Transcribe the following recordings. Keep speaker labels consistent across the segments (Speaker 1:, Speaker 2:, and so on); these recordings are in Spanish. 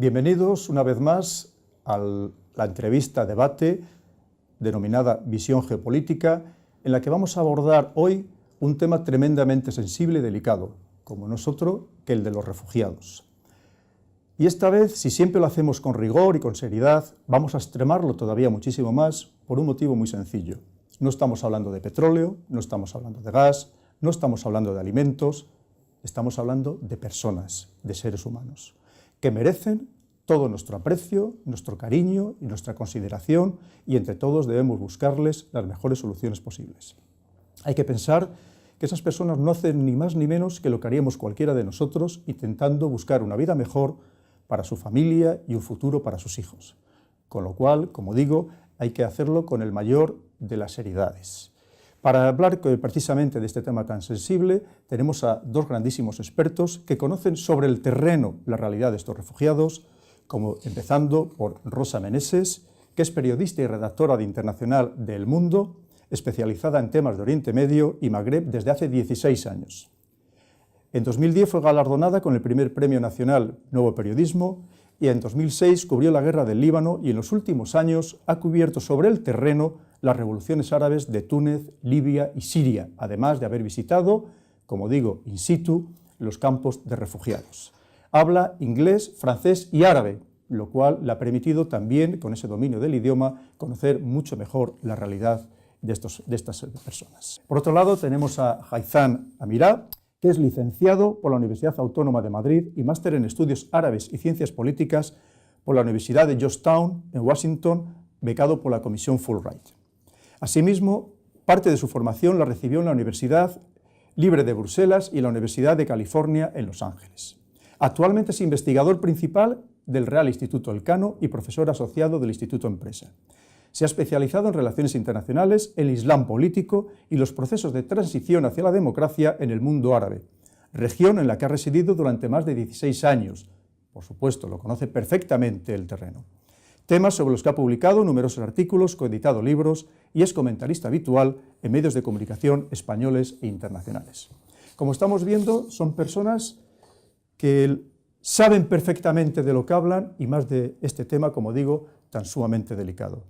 Speaker 1: Bienvenidos una vez más a la entrevista debate denominada Visión Geopolítica, en la que vamos a abordar hoy un tema tremendamente sensible y delicado, como no es otro que el de los refugiados. Y esta vez, si siempre lo hacemos con rigor y con seriedad, vamos a extremarlo todavía muchísimo más por un motivo muy sencillo. No estamos hablando de petróleo, no estamos hablando de gas, no estamos hablando de alimentos, estamos hablando de personas, de seres humanos, que merecen todo nuestro aprecio, nuestro cariño y nuestra consideración, y entre todos debemos buscarles las mejores soluciones posibles. Hay que pensar que esas personas no hacen ni más ni menos que lo que haríamos cualquiera de nosotros, intentando buscar una vida mejor para su familia y un futuro para sus hijos. Con lo cual, como digo, hay que hacerlo con el mayor de las seriedades. Para hablar precisamente de este tema tan sensible, tenemos a dos grandísimos expertos que conocen sobre el terreno la realidad de estos refugiados, como empezando por Rosa Meneses, que es periodista y redactora de Internacional de El Mundo, especializada en temas de Oriente Medio y Magreb desde hace 16 años. En 2010 fue galardonada con el primer Premio Nacional Nuevo Periodismo y en 2006 cubrió la guerra del Líbano y en los últimos años ha cubierto sobre el terreno las revoluciones árabes de Túnez, Libia y Siria, además de haber visitado, como digo, in situ, los campos de refugiados. Habla inglés, francés y árabe, lo cual le ha permitido también, con ese dominio del idioma, conocer mucho mejor la realidad de estas personas. Por otro lado, tenemos a Haitham Amirah, que es licenciado por la Universidad Autónoma de Madrid y máster en Estudios Árabes y Ciencias Políticas por la Universidad de Georgetown, en Washington, becado por la Comisión Fulbright. Asimismo, parte de su formación la recibió en la Universidad Libre de Bruselas y en la Universidad de California en Los Ángeles. Actualmente es investigador principal del Real Instituto Elcano y profesor asociado del Instituto Empresa. Se ha especializado en relaciones internacionales, el Islam político y los procesos de transición hacia la democracia en el mundo árabe, región en la que ha residido durante más de 16 años. Por supuesto, lo conoce perfectamente el terreno. Temas sobre los que ha publicado numerosos artículos, coeditado libros y es comentarista habitual en medios de comunicación españoles e internacionales. Como estamos viendo, son personas que saben perfectamente de lo que hablan y más de este tema, como digo, tan sumamente delicado.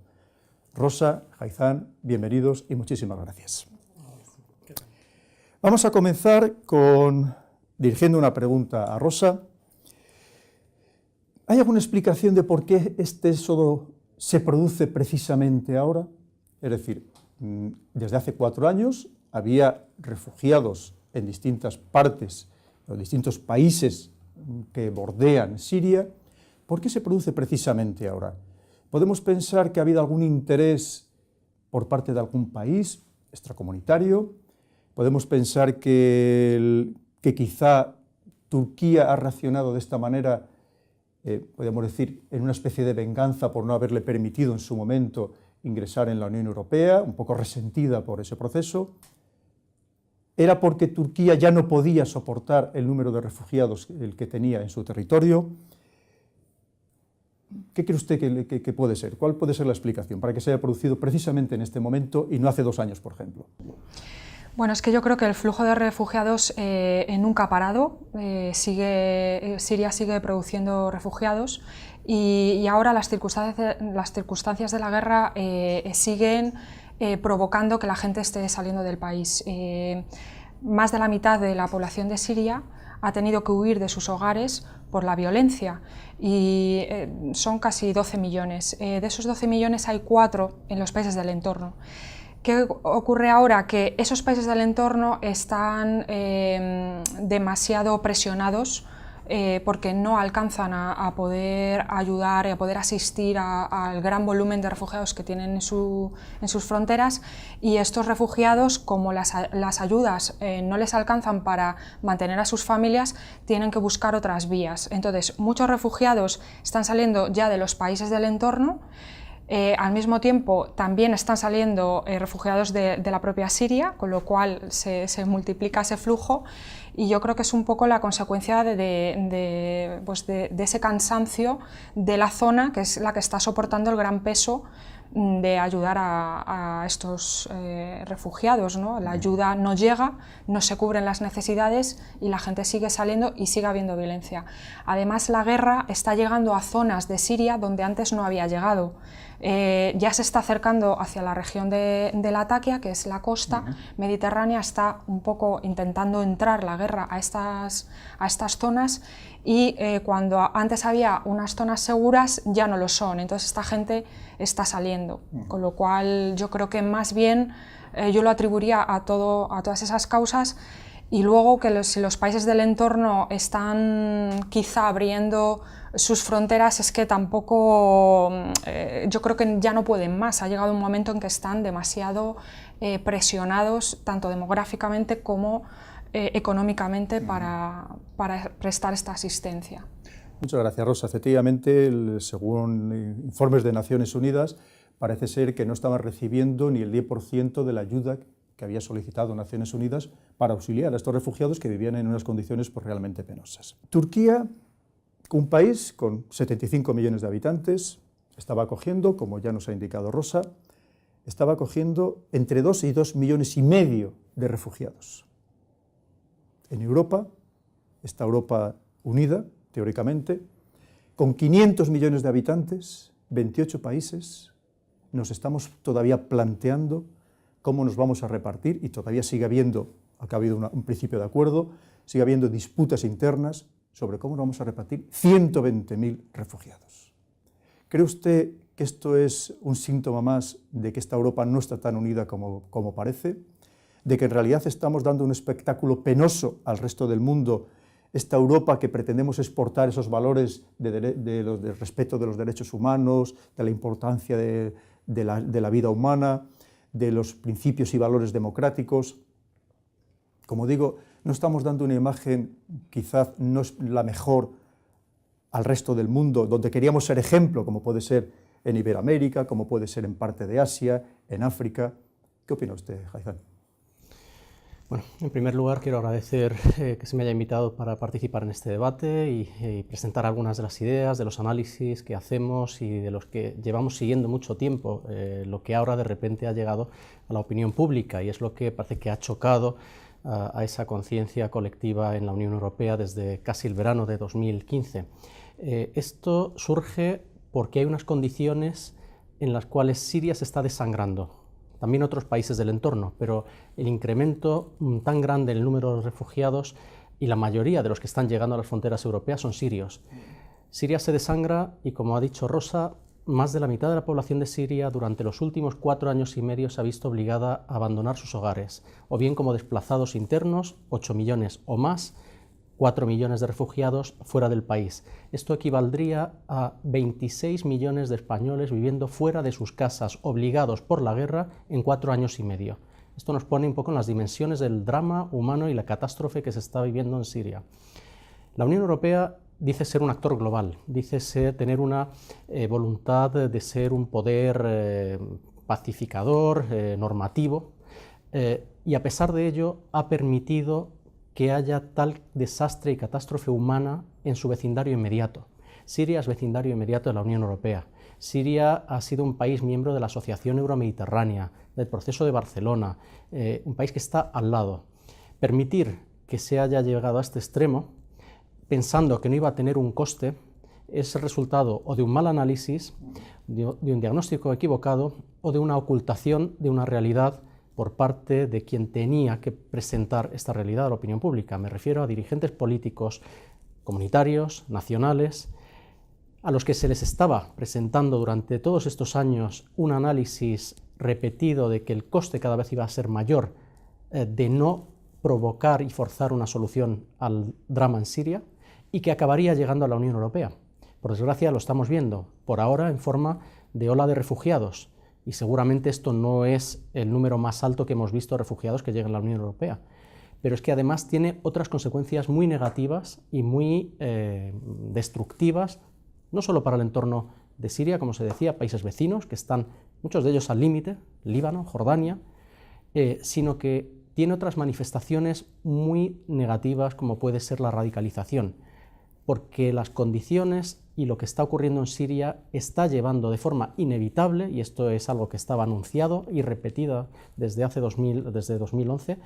Speaker 1: Rosa, Haitham, bienvenidos y muchísimas gracias. Vamos a comenzar dirigiendo una pregunta a Rosa. ¿Hay alguna explicación de por qué este éxodo se produce precisamente ahora? Es decir, desde hace 4 años había refugiados en distintas partes, o distintos países que bordean Siria. ¿Por qué se produce precisamente ahora? ¿Podemos pensar que ha habido algún interés por parte de algún país extracomunitario? ¿Podemos pensar que quizá Turquía ha reaccionado de esta manera, podríamos decir, en una especie de venganza por no haberle permitido en su momento ingresar en la Unión Europea, un poco resentida por ese proceso? ¿Era porque Turquía ya no podía soportar el número de refugiados que tenía en su territorio? ¿Qué cree usted que puede ser? ¿Cuál puede ser la explicación para que se haya producido precisamente en este momento y no hace 2 años, por ejemplo?
Speaker 2: Bueno, es que yo creo que el flujo de refugiados nunca ha parado. Siria sigue produciendo refugiados y ahora las circunstancias de la guerra siguen provocando que la gente esté saliendo del país. Más de la mitad de la población de Siria ha tenido que huir de sus hogares por la violencia y son casi 12 millones. De esos 12 millones hay 4 en los países del entorno. ¿Qué ocurre ahora? Que esos países del entorno están demasiado presionados porque no alcanzan a poder ayudar y a poder asistir al gran volumen de refugiados que tienen en sus fronteras, y estos refugiados, como las ayudas no les alcanzan para mantener a sus familias, tienen que buscar otras vías. Entonces, muchos refugiados están saliendo ya de los países del entorno. Al mismo tiempo también están saliendo refugiados de la propia Siria, con lo cual se multiplica ese flujo, y yo creo que es un poco la consecuencia de ese cansancio de la zona, que es la que está soportando el gran peso de ayudar a estos refugiados, ¿no? La ayuda no llega, no se cubren las necesidades y la gente sigue saliendo y sigue habiendo violencia. Además, la guerra está llegando a zonas de Siria donde antes no había llegado. Ya se está acercando hacia la región de Latakia, que es la costa mediterránea, está un poco intentando entrar la guerra a estas zonas, y cuando antes había unas zonas seguras ya no lo son, entonces esta gente está saliendo, con lo cual yo creo que más bien yo lo atribuiría a todas esas causas. Y luego que si los países del entorno están quizá abriendo sus fronteras, es que tampoco, yo creo que ya no pueden más. Ha llegado un momento en que están demasiado presionados, tanto demográficamente como económicamente, para prestar esta asistencia.
Speaker 1: Muchas gracias, Rosa. Efectivamente, según informes de Naciones Unidas, parece ser que no estaban recibiendo ni el 10% de la ayuda que había solicitado Naciones Unidas para auxiliar a estos refugiados que vivían en unas condiciones pues, realmente penosas. Turquía, un país con 75 millones de habitantes, estaba acogiendo, como ya nos ha indicado Rosa, estaba acogiendo entre 2 y 2,5 millones de refugiados. En Europa, esta Europa unida, teóricamente, con 500 millones de habitantes, 28 países, nos estamos todavía planteando cómo nos vamos a repartir, y todavía sigue habiendo, acá ha habido un principio de acuerdo, sigue habiendo disputas internas sobre cómo nos vamos a repartir 120.000 refugiados. ¿Cree usted que esto es un síntoma más de que esta Europa no está tan unida como parece? ¿De que en realidad estamos dando un espectáculo penoso al resto del mundo, esta Europa que pretendemos exportar esos valores de respeto de los derechos humanos, de la importancia de la vida humana, de los principios y valores democráticos? Como digo, no estamos dando una imagen, quizás no es la mejor al resto del mundo, donde queríamos ser ejemplo, como puede ser en Iberoamérica, como puede ser en parte de Asia, en África. ¿Qué opina usted, Haitham?
Speaker 3: Bueno, en primer lugar quiero agradecer que se me haya invitado para participar en este debate y presentar algunas de las ideas, de los análisis que hacemos y de los que llevamos siguiendo mucho tiempo, lo que ahora de repente ha llegado a la opinión pública, y es lo que parece que ha chocado a esa conciencia colectiva en la Unión Europea desde casi el verano de 2015. Esto surge porque hay unas condiciones en las cuales Siria se está desangrando. También otros países del entorno, pero el incremento tan grande en el número de refugiados, y la mayoría de los que están llegando a las fronteras europeas son sirios. Siria se desangra y, como ha dicho Rosa, más de la mitad de la población de Siria durante los últimos 4 años y medio se ha visto obligada a abandonar sus hogares, o bien como desplazados internos, 8 millones o más, 4 millones de refugiados fuera del país. Esto equivaldría a 26 millones de españoles viviendo fuera de sus casas, obligados por la guerra en 4 años y medio. Esto nos pone un poco en las dimensiones del drama humano y la catástrofe que se está viviendo en Siria. La Unión Europea dice ser un actor global, dice tener una voluntad de ser un poder pacificador, normativo, y a pesar de ello ha permitido que haya tal desastre y catástrofe humana en su vecindario inmediato. Siria es vecindario inmediato de la Unión Europea. Siria ha sido un país miembro de la Asociación Euromediterránea, del Proceso de Barcelona, un país que está al lado. Permitir que se haya llegado a este extremo, pensando que no iba a tener un coste, es el resultado o de un mal análisis, de un diagnóstico equivocado, o de una ocultación de una realidad por parte de quien tenía que presentar esta realidad a la opinión pública. Me refiero a dirigentes políticos, comunitarios, nacionales, a los que se les estaba presentando durante todos estos años un análisis repetido de que el coste cada vez iba a ser mayor de no provocar y forzar una solución al drama en Siria, y que acabaría llegando a la Unión Europea. Por desgracia lo estamos viendo, por ahora en forma de ola de refugiados, y seguramente esto no es el número más alto que hemos visto de refugiados que llegan a la Unión Europea, pero es que además tiene otras consecuencias muy negativas y muy destructivas, no solo para el entorno de Siria, como se decía, países vecinos, que están muchos de ellos al límite, Líbano, Jordania, sino que tiene otras manifestaciones muy negativas, como puede ser la radicalización, porque las condiciones y lo que está ocurriendo en Siria está llevando de forma inevitable, y esto es algo que estaba anunciado y repetido desde 2011,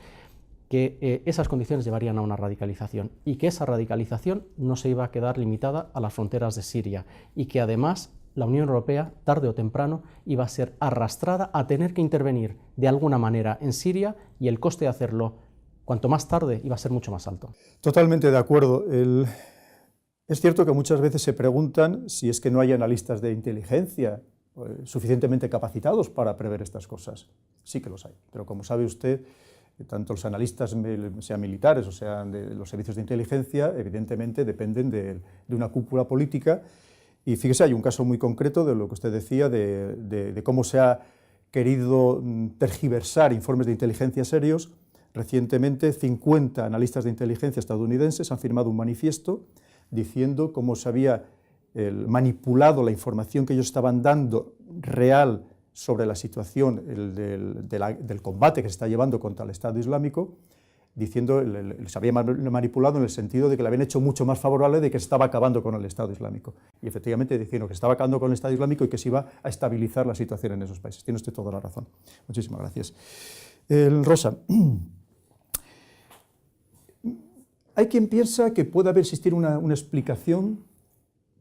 Speaker 3: que esas condiciones llevarían a una radicalización y que esa radicalización no se iba a quedar limitada a las fronteras de Siria y que además la Unión Europea, tarde o temprano, iba a ser arrastrada a tener que intervenir de alguna manera en Siria y el coste de hacerlo, cuanto más tarde, iba a ser mucho más alto.
Speaker 1: Totalmente de acuerdo. Es cierto que muchas veces se preguntan si es que no hay analistas de inteligencia suficientemente capacitados para prever estas cosas. Sí que los hay, pero como sabe usted, tanto los analistas, sean militares o sean de los servicios de inteligencia, evidentemente dependen de una cúpula política. Y fíjese, hay un caso muy concreto de lo que usted decía, de cómo se ha querido tergiversar informes de inteligencia serios. Recientemente, 50 analistas de inteligencia estadounidenses han firmado un manifiesto diciendo cómo se había manipulado la información que ellos estaban dando real sobre la situación del combate que se está llevando contra el Estado Islámico, diciendo, se había manipulado en el sentido de que le habían hecho mucho más favorable de que se estaba acabando con el Estado Islámico. Y efectivamente diciendo que se estaba acabando con el Estado Islámico y que se iba a estabilizar la situación en esos países. Tiene usted toda la razón. Muchísimas gracias. Rosa, hay quien piensa que puede haber existir una explicación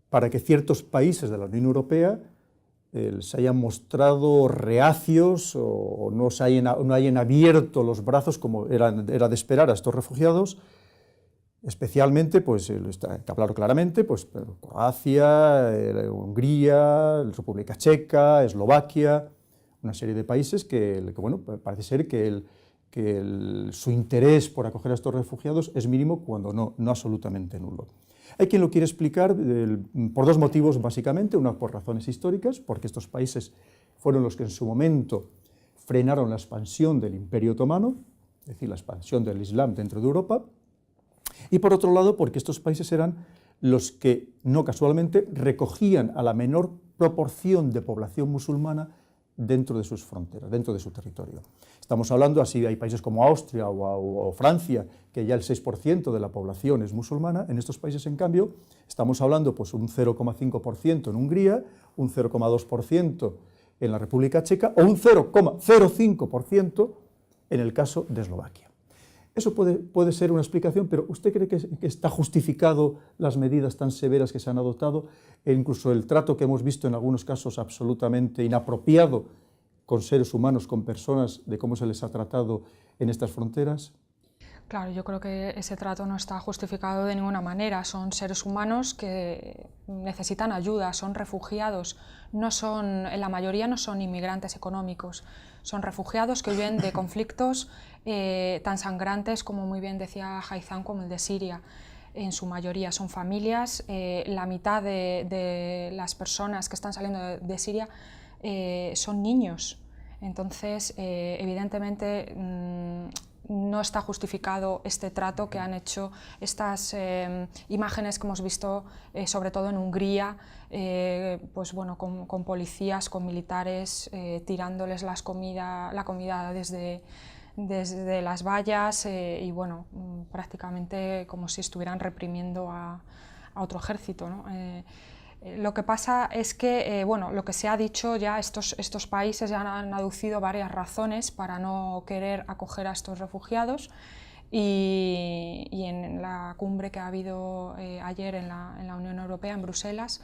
Speaker 1: para que ciertos países de la Unión Europea se hayan mostrado reacios o no hayan abierto los brazos como era de esperar a estos refugiados, especialmente, pues está hablado claramente, pues Croacia, Hungría, República Checa, Eslovaquia, una serie de países que bueno, parece ser que su interés por acoger a estos refugiados es mínimo cuando no absolutamente nulo. Hay quien lo quiere explicar por dos motivos básicamente, una por razones históricas, porque estos países fueron los que en su momento frenaron la expansión del Imperio Otomano, es decir, la expansión del Islam dentro de Europa, y por otro lado porque estos países eran los que, no casualmente, recogían a la menor proporción de población musulmana dentro de sus fronteras, dentro de su territorio. Estamos hablando, así hay países como Austria o Francia, que ya el 6% de la población es musulmana. En estos países, en cambio, estamos hablando pues un 0,5% en Hungría, un 0,2% en la República Checa o un 0,05% en el caso de Eslovaquia. Eso puede ser una explicación, pero ¿usted cree que está justificado las medidas tan severas que se han adoptado e incluso el trato que hemos visto en algunos casos absolutamente inapropiado con seres humanos, con personas, de cómo se les ha tratado en estas fronteras?
Speaker 2: Claro, yo creo que ese trato no está justificado de ninguna manera. Son seres humanos que necesitan ayuda, son refugiados, en la mayoría no son inmigrantes económicos, son refugiados que huyen de conflictos tan sangrantes como muy bien decía Haitham, como el de Siria. En su mayoría son familias, la mitad de las personas que están saliendo de Siria son niños. Entonces, evidentemente, no está justificado este trato que han hecho, estas imágenes que hemos visto, sobre todo en Hungría, pues bueno, con policías, con militares, tirándoles la comida desde las vallas y bueno, prácticamente como si estuvieran reprimiendo a otro ejército, ¿no? Lo que pasa es que, bueno, lo que se ha dicho ya, estos países ya han aducido varias razones para no querer acoger a estos refugiados y en la cumbre que ha habido ayer en la Unión Europea, en Bruselas,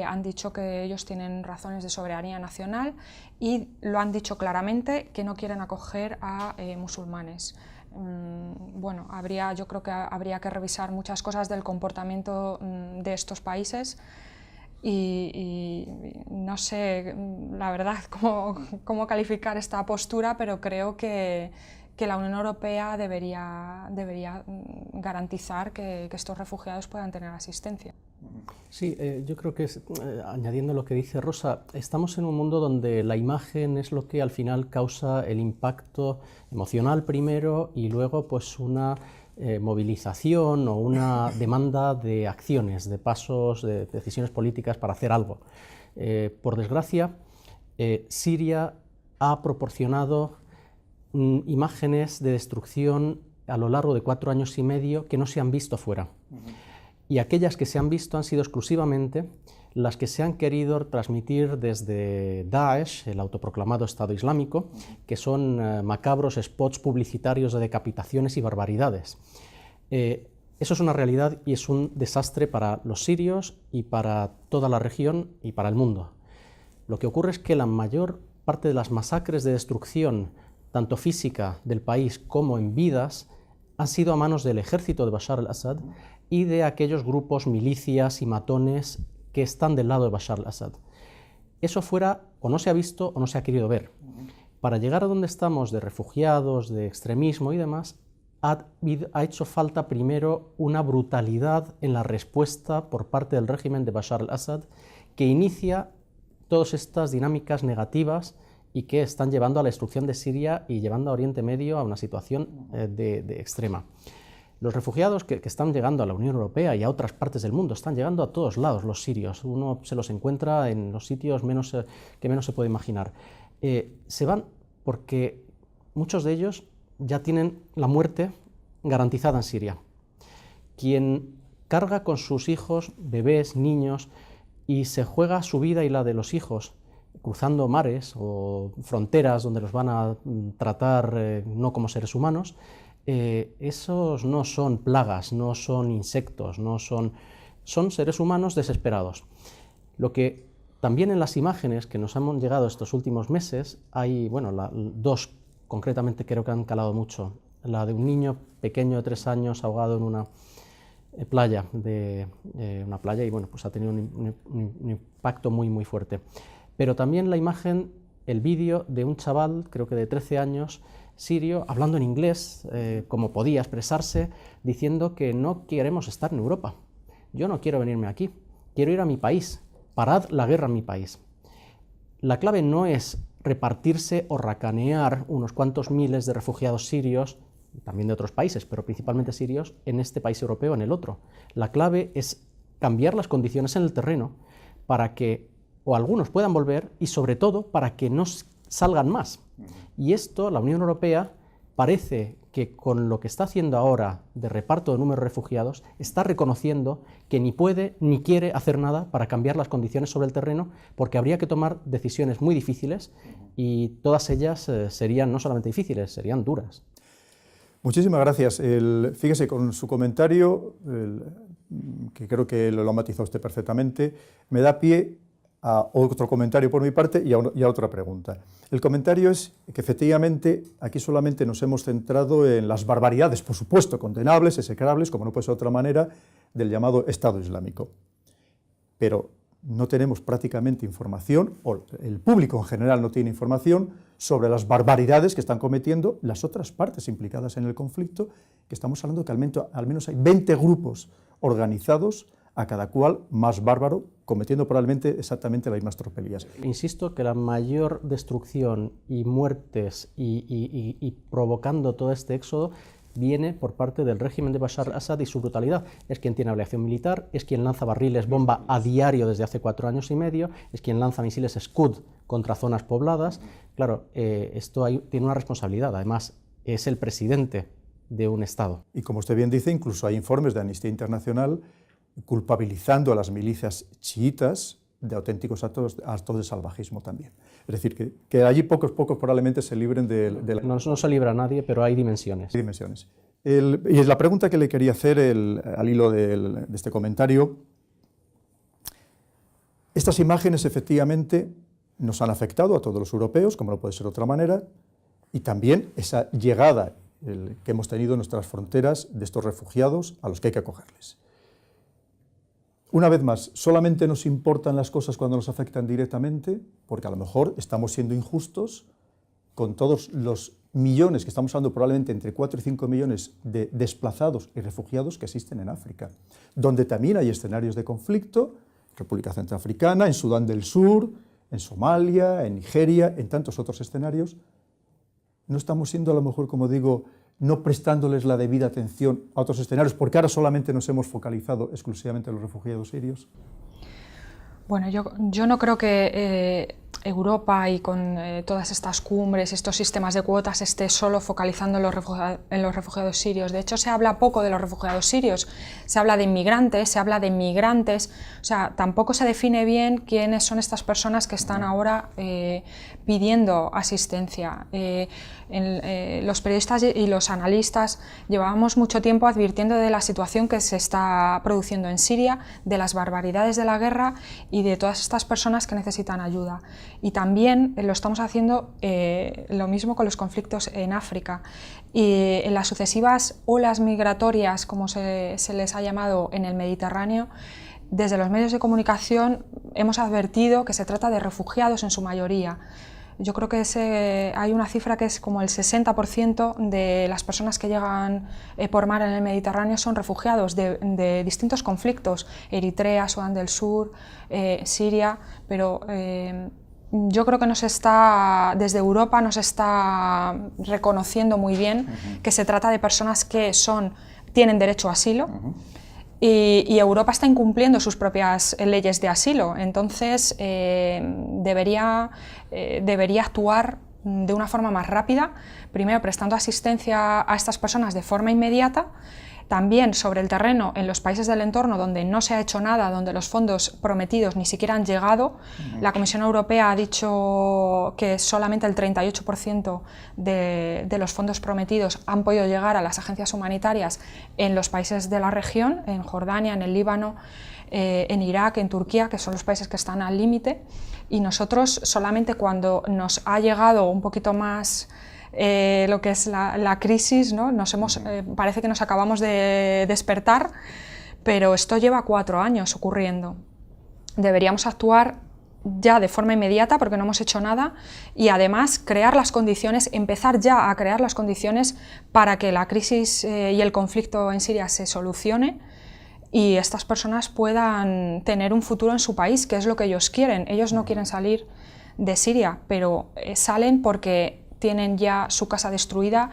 Speaker 2: han dicho que ellos tienen razones de soberanía nacional y lo han dicho claramente, que no quieren acoger a musulmanes. Bueno, yo creo que habría que revisar muchas cosas del comportamiento de estos países. Y no sé, la verdad, cómo calificar esta postura, pero creo que la Unión Europea debería garantizar que estos refugiados puedan tener asistencia.
Speaker 3: Sí, yo creo que, añadiendo lo que dice Rosa, estamos en un mundo donde la imagen es lo que al final causa el impacto emocional primero y luego pues una movilización o una demanda de acciones, de pasos, de decisiones políticas para hacer algo. Por desgracia, Siria ha proporcionado imágenes de destrucción a lo largo de 4 años y medio que no se han visto fuera. y aquellas que se han visto han sido exclusivamente las que se han querido transmitir desde Daesh, el autoproclamado Estado Islámico, que son macabros spots publicitarios de decapitaciones y barbaridades. Eso es una realidad y es un desastre para los sirios y para toda la región y para el mundo. Lo que ocurre es que la mayor parte de las masacres de destrucción, tanto física del país como en vidas, han sido a manos del ejército de Bashar al-Assad y de aquellos grupos, milicias y matones que están del lado de Bashar al-Assad. Eso fuera o no se ha visto o no se ha querido ver. Para llegar a donde estamos de refugiados, de extremismo y demás, ha hecho falta primero una brutalidad en la respuesta por parte del régimen de Bashar al-Assad que inicia todas estas dinámicas negativas y que están llevando a la destrucción de Siria y llevando a Oriente Medio a una situación de extrema. Los refugiados que están llegando a la Unión Europea y a otras partes del mundo, están llegando a todos lados los sirios, uno se los encuentra en los sitios que menos se puede imaginar. Se van porque muchos de ellos ya tienen la muerte garantizada en Siria. Quien carga con sus hijos, bebés, niños, y se juega su vida y la de los hijos, cruzando mares o fronteras donde los van a tratar no como seres humanos, esos no son plagas, no son insectos, son seres humanos desesperados. Lo que también en las imágenes que nos han llegado estos últimos meses, hay, bueno, dos concretamente creo que han calado mucho. La de un niño pequeño de 3 años ahogado en una playa, y bueno, pues ha tenido un impacto muy fuerte. Pero también la imagen, el vídeo de un chaval, creo que de 13 años, sirio, hablando en inglés, como podía expresarse, diciendo que no queremos estar en Europa. Yo no quiero venirme aquí, quiero ir a mi país, parad la guerra en mi país. La clave no es repartirse o racanear unos cuantos miles de refugiados sirios, también de otros países, pero principalmente sirios, en este país europeo, en el otro. La clave es cambiar las condiciones en el terreno para que o algunos puedan volver y sobre todo para que no salgan más. Y esto, la Unión Europea, parece que con lo que está haciendo ahora de reparto de número de refugiados, está reconociendo que ni puede ni quiere hacer nada para cambiar las condiciones sobre el terreno, porque habría que tomar decisiones muy difíciles y todas ellas serían no solamente difíciles, serían duras.
Speaker 1: Muchísimas gracias. Fíjese, con su comentario, que creo que lo ha matizado usted perfectamente, me da pie a otro comentario por mi parte y a otra pregunta. El comentario es que efectivamente aquí solamente nos hemos centrado en las barbaridades, por supuesto, condenables, execrables, como no puede ser de otra manera, del llamado Estado Islámico. Pero no tenemos prácticamente información, o el público en general no tiene información sobre las barbaridades que están cometiendo las otras partes implicadas en el conflicto, que estamos hablando que al menos hay 20 grupos organizados, a cada cual más bárbaro, cometiendo probablemente exactamente las mismas tropelías.
Speaker 3: Insisto que la mayor destrucción y muertes y provocando todo este éxodo viene por parte del régimen de Bashar al-Assad y su brutalidad. Es quien tiene aviación militar, es quien lanza barriles bomba a diario desde hace 4 años y medio, es quien lanza misiles Scud contra zonas pobladas. Claro, esto tiene una responsabilidad, además es el presidente de un Estado.
Speaker 1: Y como usted bien dice, incluso hay informes de Amnistía Internacional culpabilizando a las milicias chiitas de auténticos actos de salvajismo también. Es decir, que allí pocos probablemente se libren de la...
Speaker 3: No se libra a nadie, pero hay dimensiones.
Speaker 1: Y es la pregunta que le quería hacer al hilo de este comentario. Estas imágenes efectivamente nos han afectado a todos los europeos, como no puede ser de otra manera, y también esa llegada que hemos tenido en nuestras fronteras de estos refugiados a los que hay que acogerles. Una vez más, solamente nos importan las cosas cuando nos afectan directamente, porque a lo mejor estamos siendo injustos con todos los millones, que estamos hablando probablemente entre 4 y 5 millones de desplazados y refugiados que existen en África, donde también hay escenarios de conflicto, República Centroafricana, en Sudán del Sur, en Somalia, en Nigeria, en tantos otros escenarios. No estamos siendo, a lo mejor, como digo, no prestándoles la debida atención a otros escenarios, porque ahora solamente nos hemos focalizado exclusivamente en los refugiados sirios.
Speaker 2: Bueno, yo no creo que Europa y con todas estas cumbres, estos sistemas de cuotas, esté solo focalizando en los refugiados sirios. De hecho, se habla poco de los refugiados sirios, se habla de inmigrantes, se habla de migrantes, o sea, tampoco se define bien quiénes son estas personas que están ahora pidiendo asistencia. Los periodistas y los analistas llevábamos mucho tiempo advirtiendo de la situación que se está produciendo en Siria, de las barbaridades de la guerra y de todas estas personas que necesitan ayuda. Y también lo estamos haciendo lo mismo con los conflictos en África. Y en las sucesivas olas migratorias, como se les ha llamado en el Mediterráneo, desde los medios de comunicación hemos advertido que se trata de refugiados en su mayoría. Yo creo que hay una cifra que es como el 60% de las personas que llegan por mar en el Mediterráneo son refugiados de distintos conflictos, Eritrea, Sudán del Sur, Siria, pero yo creo que desde Europa nos está reconociendo muy bien que se trata de personas que tienen derecho a asilo. Y Europa está incumpliendo sus propias leyes de asilo, entonces debería actuar de una forma más rápida, primero prestando asistencia a estas personas de forma inmediata, también sobre el terreno en los países del entorno donde no se ha hecho nada, donde los fondos prometidos ni siquiera han llegado. La Comisión Europea ha dicho que solamente el 38% de los fondos prometidos han podido llegar a las agencias humanitarias en los países de la región, en Jordania, en el Líbano, en Irak, en Turquía, que son los países que están al límite, y nosotros solamente cuando nos ha llegado un poquito más lo que es la crisis, ¿no? Parece que nos acabamos de despertar, pero esto lleva 4 años ocurriendo. Deberíamos actuar ya de forma inmediata porque no hemos hecho nada y además empezar ya a crear las condiciones para que la crisis y el conflicto en Siria se solucione y estas personas puedan tener un futuro en su país, que es lo que ellos quieren. Ellos no quieren salir de Siria, pero salen porque tienen ya su casa destruida,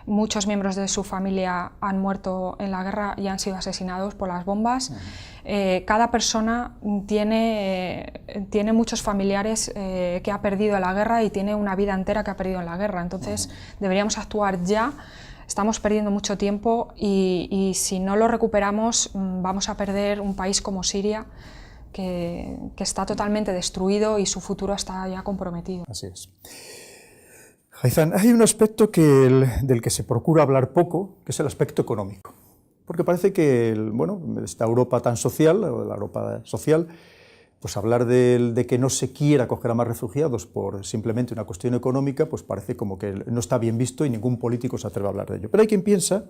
Speaker 2: muchos miembros de su familia han muerto en la guerra y han sido asesinados por las bombas. Cada persona tiene muchos familiares que ha perdido en la guerra y tiene una vida entera que ha perdido en la guerra, entonces deberíamos actuar ya. Estamos perdiendo mucho tiempo y si no lo recuperamos vamos a perder un país como Siria que está totalmente destruido y su futuro está ya comprometido.
Speaker 1: Así es. Haitham, hay un aspecto del que se procura hablar poco, que es el aspecto económico. Porque parece que, esta Europa tan social, la Europa social, pues hablar de que no se quiera acoger a más refugiados por simplemente una cuestión económica, pues parece como que no está bien visto y ningún político se atreve a hablar de ello. Pero hay quien piensa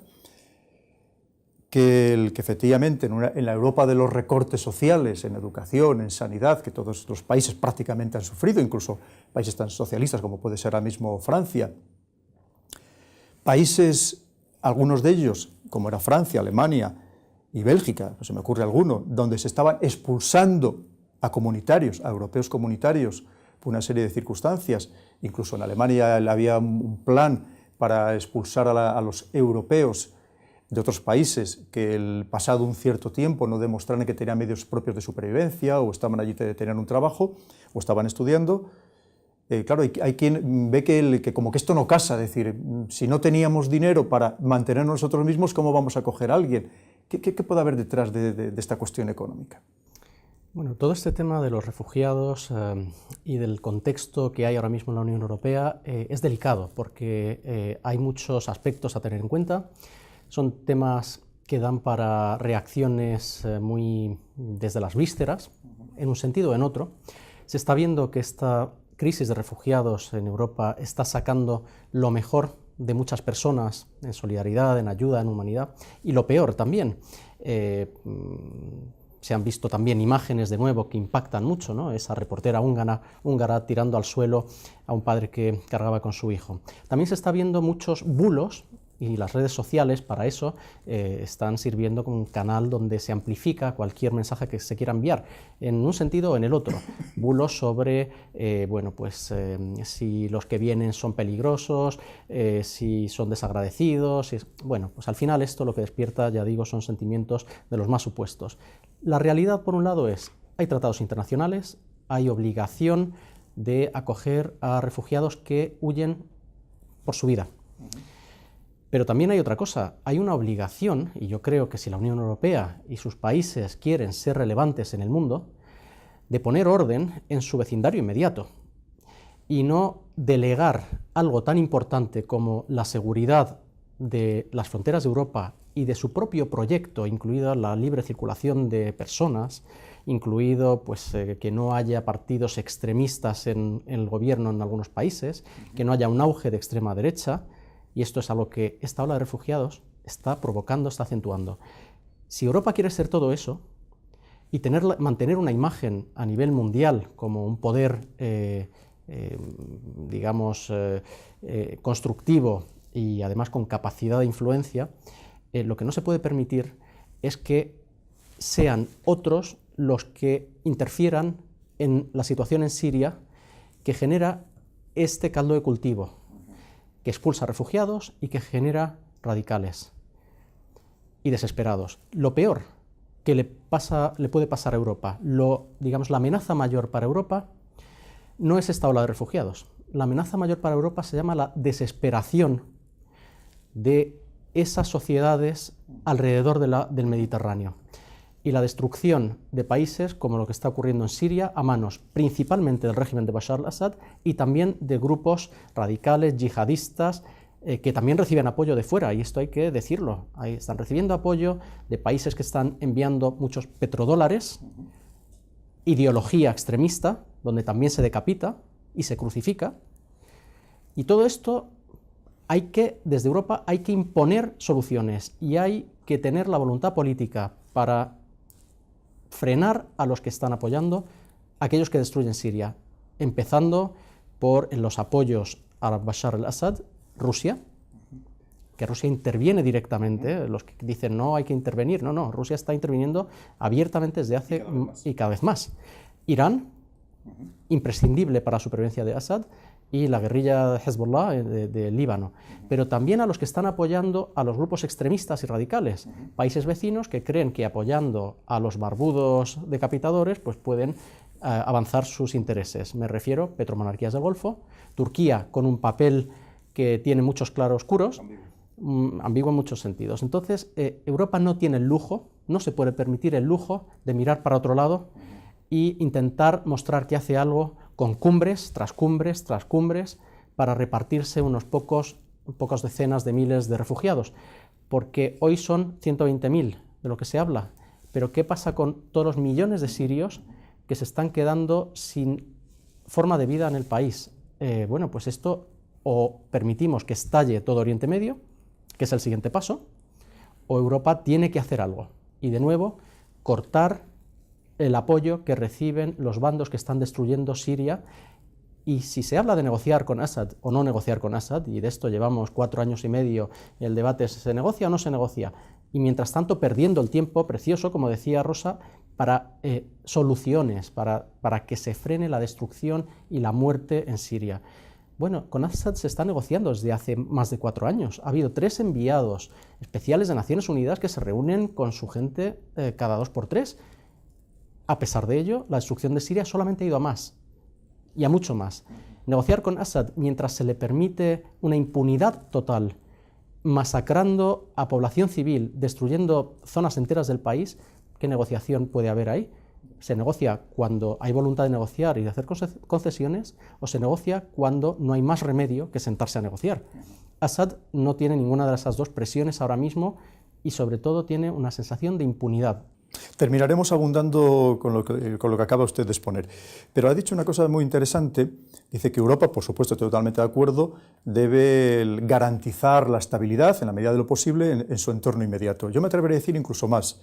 Speaker 1: que efectivamente en la Europa de los recortes sociales, en educación, en sanidad, que todos los países prácticamente han sufrido, incluso países tan socialistas como puede ser ahora mismo Francia, países, algunos de ellos, como era Francia, Alemania y Bélgica, no se me ocurre alguno, donde se estaban expulsando a comunitarios, a europeos comunitarios, por una serie de circunstancias. Incluso en Alemania había un plan para expulsar a los europeos de otros países que el pasado un cierto tiempo no demostraran que tenían medios propios de supervivencia o estaban allí, tenían un trabajo o estaban estudiando. Claro, hay quien ve que como que esto no casa, es decir, si no teníamos dinero para mantenernos nosotros mismos, ¿cómo vamos a acoger a alguien? ¿Qué puede haber detrás de esta cuestión económica?
Speaker 3: Bueno, todo este tema de los refugiados y del contexto que hay ahora mismo en la Unión Europea es delicado porque hay muchos aspectos a tener en cuenta. Son temas que dan para reacciones muy desde las vísceras, en un sentido o en otro. Se está viendo que esta crisis de refugiados en Europa está sacando lo mejor de muchas personas en solidaridad, en ayuda, en humanidad, y lo peor también. Se han visto también imágenes de nuevo que impactan mucho, ¿no? Esa reportera húngara tirando al suelo a un padre que cargaba con su hijo. También se está viendo muchos bulos, y las redes sociales para eso están sirviendo como un canal donde se amplifica cualquier mensaje que se quiera enviar, en un sentido o en el otro. Bulos sobre, si los que vienen son peligrosos, si son desagradecidos, pues al final esto lo que despierta, ya digo, son sentimientos de los más opuestos. La realidad, por un lado, hay tratados internacionales, hay obligación de acoger a refugiados que huyen por su vida. Pero también hay otra cosa, hay una obligación, y yo creo que si la Unión Europea y sus países quieren ser relevantes en el mundo, de poner orden en su vecindario inmediato y no delegar algo tan importante como la seguridad de las fronteras de Europa y de su propio proyecto, incluida la libre circulación de personas, incluido pues, que no haya partidos extremistas en el gobierno en algunos países, que no haya un auge de extrema derecha, y esto es algo que esta ola de refugiados está provocando, está acentuando. Si Europa quiere ser todo eso y mantener una imagen a nivel mundial como un poder, constructivo y además con capacidad de influencia, lo que no se puede permitir es que sean otros los que interfieran en la situación en Siria que genera este caldo de cultivo, que expulsa refugiados y que genera radicales y desesperados. Lo peor que le puede pasar a Europa, la amenaza mayor para Europa no es esta ola de refugiados. La amenaza mayor para Europa se llama la desesperación de esas sociedades alrededor del Mediterráneo y la destrucción de países como lo que está ocurriendo en Siria a manos principalmente del régimen de Bashar al-Assad y también de grupos radicales, yihadistas, que también reciben apoyo de fuera, y esto hay que decirlo. Ahí están recibiendo apoyo de países que están enviando muchos petrodólares, ideología extremista, donde también se decapita y se crucifica, y todo esto desde Europa hay que imponer soluciones y hay que tener la voluntad política para frenar a los que están apoyando a aquellos que destruyen Siria, empezando por los apoyos a Bashar al-Assad, Rusia, que Rusia interviene directamente, los que dicen no hay que intervenir, no, Rusia está interviniendo abiertamente desde hace y cada vez más. Irán, imprescindible para la supervivencia de Assad, y la guerrilla de Hezbollah de Líbano, pero también a los que están apoyando a los grupos extremistas y radicales, países vecinos que creen que apoyando a los barbudos decapitadores pues pueden avanzar sus intereses. Me refiero a petromonarquías del Golfo, Turquía con un papel que tiene muchos claroscuros, ambiguo en muchos sentidos. Entonces, Europa no tiene el lujo, no se puede permitir el lujo de mirar para otro lado e intentar mostrar que hace algo con cumbres tras cumbres tras cumbres para repartirse pocas decenas de miles de refugiados, porque hoy son 120.000 de lo que se habla, pero ¿qué pasa con todos los millones de sirios que se están quedando sin forma de vida en el país? Bueno, pues esto o permitimos que estalle todo Oriente Medio, que es el siguiente paso, o Europa tiene que hacer algo y de nuevo cortar el apoyo que reciben los bandos que están destruyendo Siria. Y si se habla de negociar con Assad o no negociar con Assad, y de esto llevamos 4 años y medio, el debate es ¿se negocia o no se negocia? Y mientras tanto perdiendo el tiempo precioso, como decía Rosa, para soluciones, para que se frene la destrucción y la muerte en Siria. Bueno, con Assad se está negociando desde hace más de 4 años. Ha habido 3 enviados especiales de Naciones Unidas que se reúnen con su gente cada 2 por 3. A pesar de ello, la destrucción de Siria solamente ha ido a más, y a mucho más. Negociar con Assad mientras se le permite una impunidad total, masacrando a población civil, destruyendo zonas enteras del país, ¿qué negociación puede haber ahí? ¿Se negocia cuando hay voluntad de negociar y de hacer concesiones, o se negocia cuando no hay más remedio que sentarse a negociar? Assad no tiene ninguna de esas dos presiones ahora mismo y sobre todo tiene una sensación de impunidad.
Speaker 1: Terminaremos abundando con lo que acaba usted de exponer, pero ha dicho una cosa muy interesante. Dice que Europa, por supuesto, estoy totalmente de acuerdo, debe garantizar la estabilidad en la medida de lo posible en su entorno inmediato. Yo me atrevería a decir incluso más,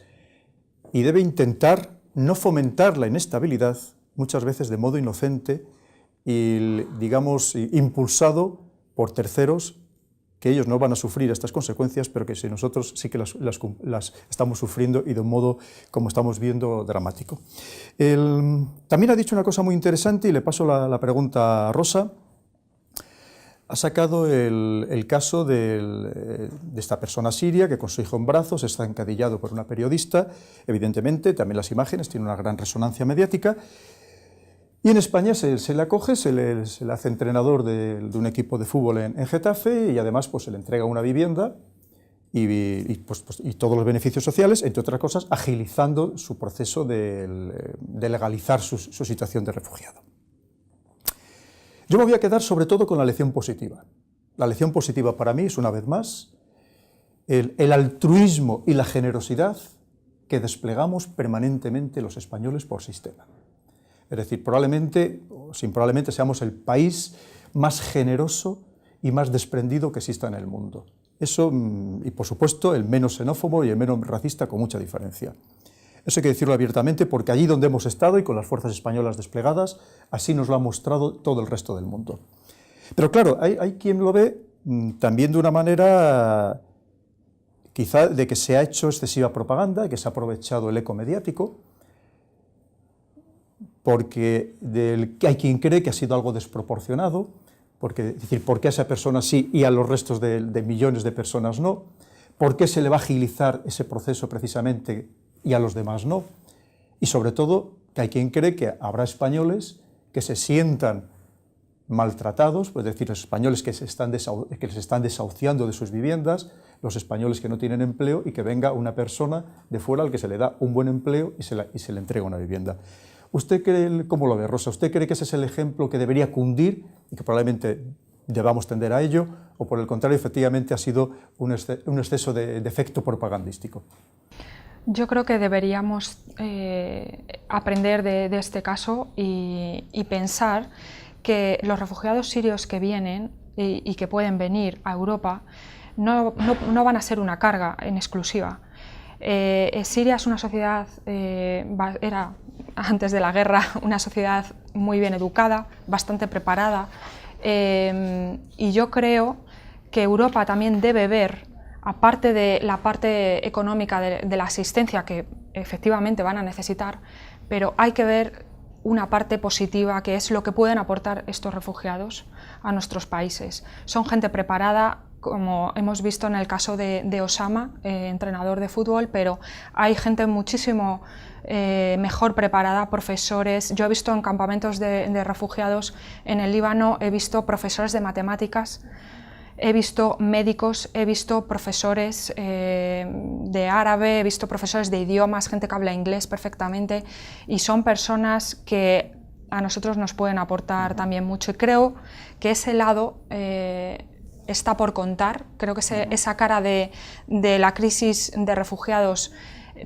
Speaker 1: y debe intentar no fomentar la inestabilidad, muchas veces de modo inocente y, digamos, impulsado por terceros, que ellos no van a sufrir estas consecuencias, pero que si nosotros sí que las estamos sufriendo y de un modo, como estamos viendo, dramático. También ha dicho una cosa muy interesante y le paso la pregunta a Rosa. Ha sacado el caso de esta persona siria que con su hijo en brazos está encadillado por una periodista, evidentemente, también las imágenes tienen una gran resonancia mediática. Y en España se le acoge, se le hace entrenador de un equipo de fútbol en Getafe y además pues, se le entrega una vivienda y todos los beneficios sociales, entre otras cosas, agilizando su proceso de legalizar su situación de refugiado. Yo me voy a quedar sobre todo con la lección positiva. La lección positiva para mí es, una vez más, el altruismo y la generosidad que desplegamos permanentemente los españoles por sistema. Es decir, probablemente seamos el país más generoso y más desprendido que exista en el mundo. Eso, y por supuesto, el menos xenófobo y el menos racista con mucha diferencia. Eso hay que decirlo abiertamente porque allí donde hemos estado y con las fuerzas españolas desplegadas, así nos lo ha mostrado todo el resto del mundo. Pero claro, hay quien lo ve también de una manera quizá de que se ha hecho excesiva propaganda y que se ha aprovechado el eco mediático, porque hay quien cree que ha sido algo desproporcionado, es decir, ¿por qué a esa persona sí y a los restos de millones de personas no? ¿Por qué se le va a agilizar ese proceso precisamente y a los demás no? Y sobre todo, que hay quien cree que habrá españoles que se sientan maltratados, es decir, los españoles que les están desahuciando de sus viviendas, los españoles que no tienen empleo y que venga una persona de fuera al que se le da un buen empleo y se le entrega una vivienda. ¿Usted cree, cómo lo ve, Rosa? ¿Usted cree que ese es el ejemplo que debería cundir y que probablemente debamos tender a ello? ¿O por el contrario, efectivamente, ha sido un exceso de efecto propagandístico?
Speaker 2: Yo creo que deberíamos aprender de este caso y pensar que los refugiados sirios que vienen y que pueden venir a Europa no van a ser una carga en exclusiva. Siria es una sociedad, era antes de la guerra una sociedad muy bien educada, bastante preparada, y yo creo que Europa también debe ver, aparte de la parte económica de la asistencia que efectivamente van a necesitar, pero hay que ver una parte positiva, que es lo que pueden aportar estos refugiados a nuestros países. Son gente preparada, como hemos visto en el caso de Osama, entrenador de fútbol, pero hay gente muchísimo mejor preparada, profesores. Yo he visto en campamentos de refugiados en el Líbano, he visto profesores de matemáticas, he visto médicos, he visto profesores de árabe, he visto profesores de idiomas, gente que habla inglés perfectamente, y son personas que a nosotros nos pueden aportar también mucho, y creo que ese lado está por contar. Creo que esa cara de la crisis de refugiados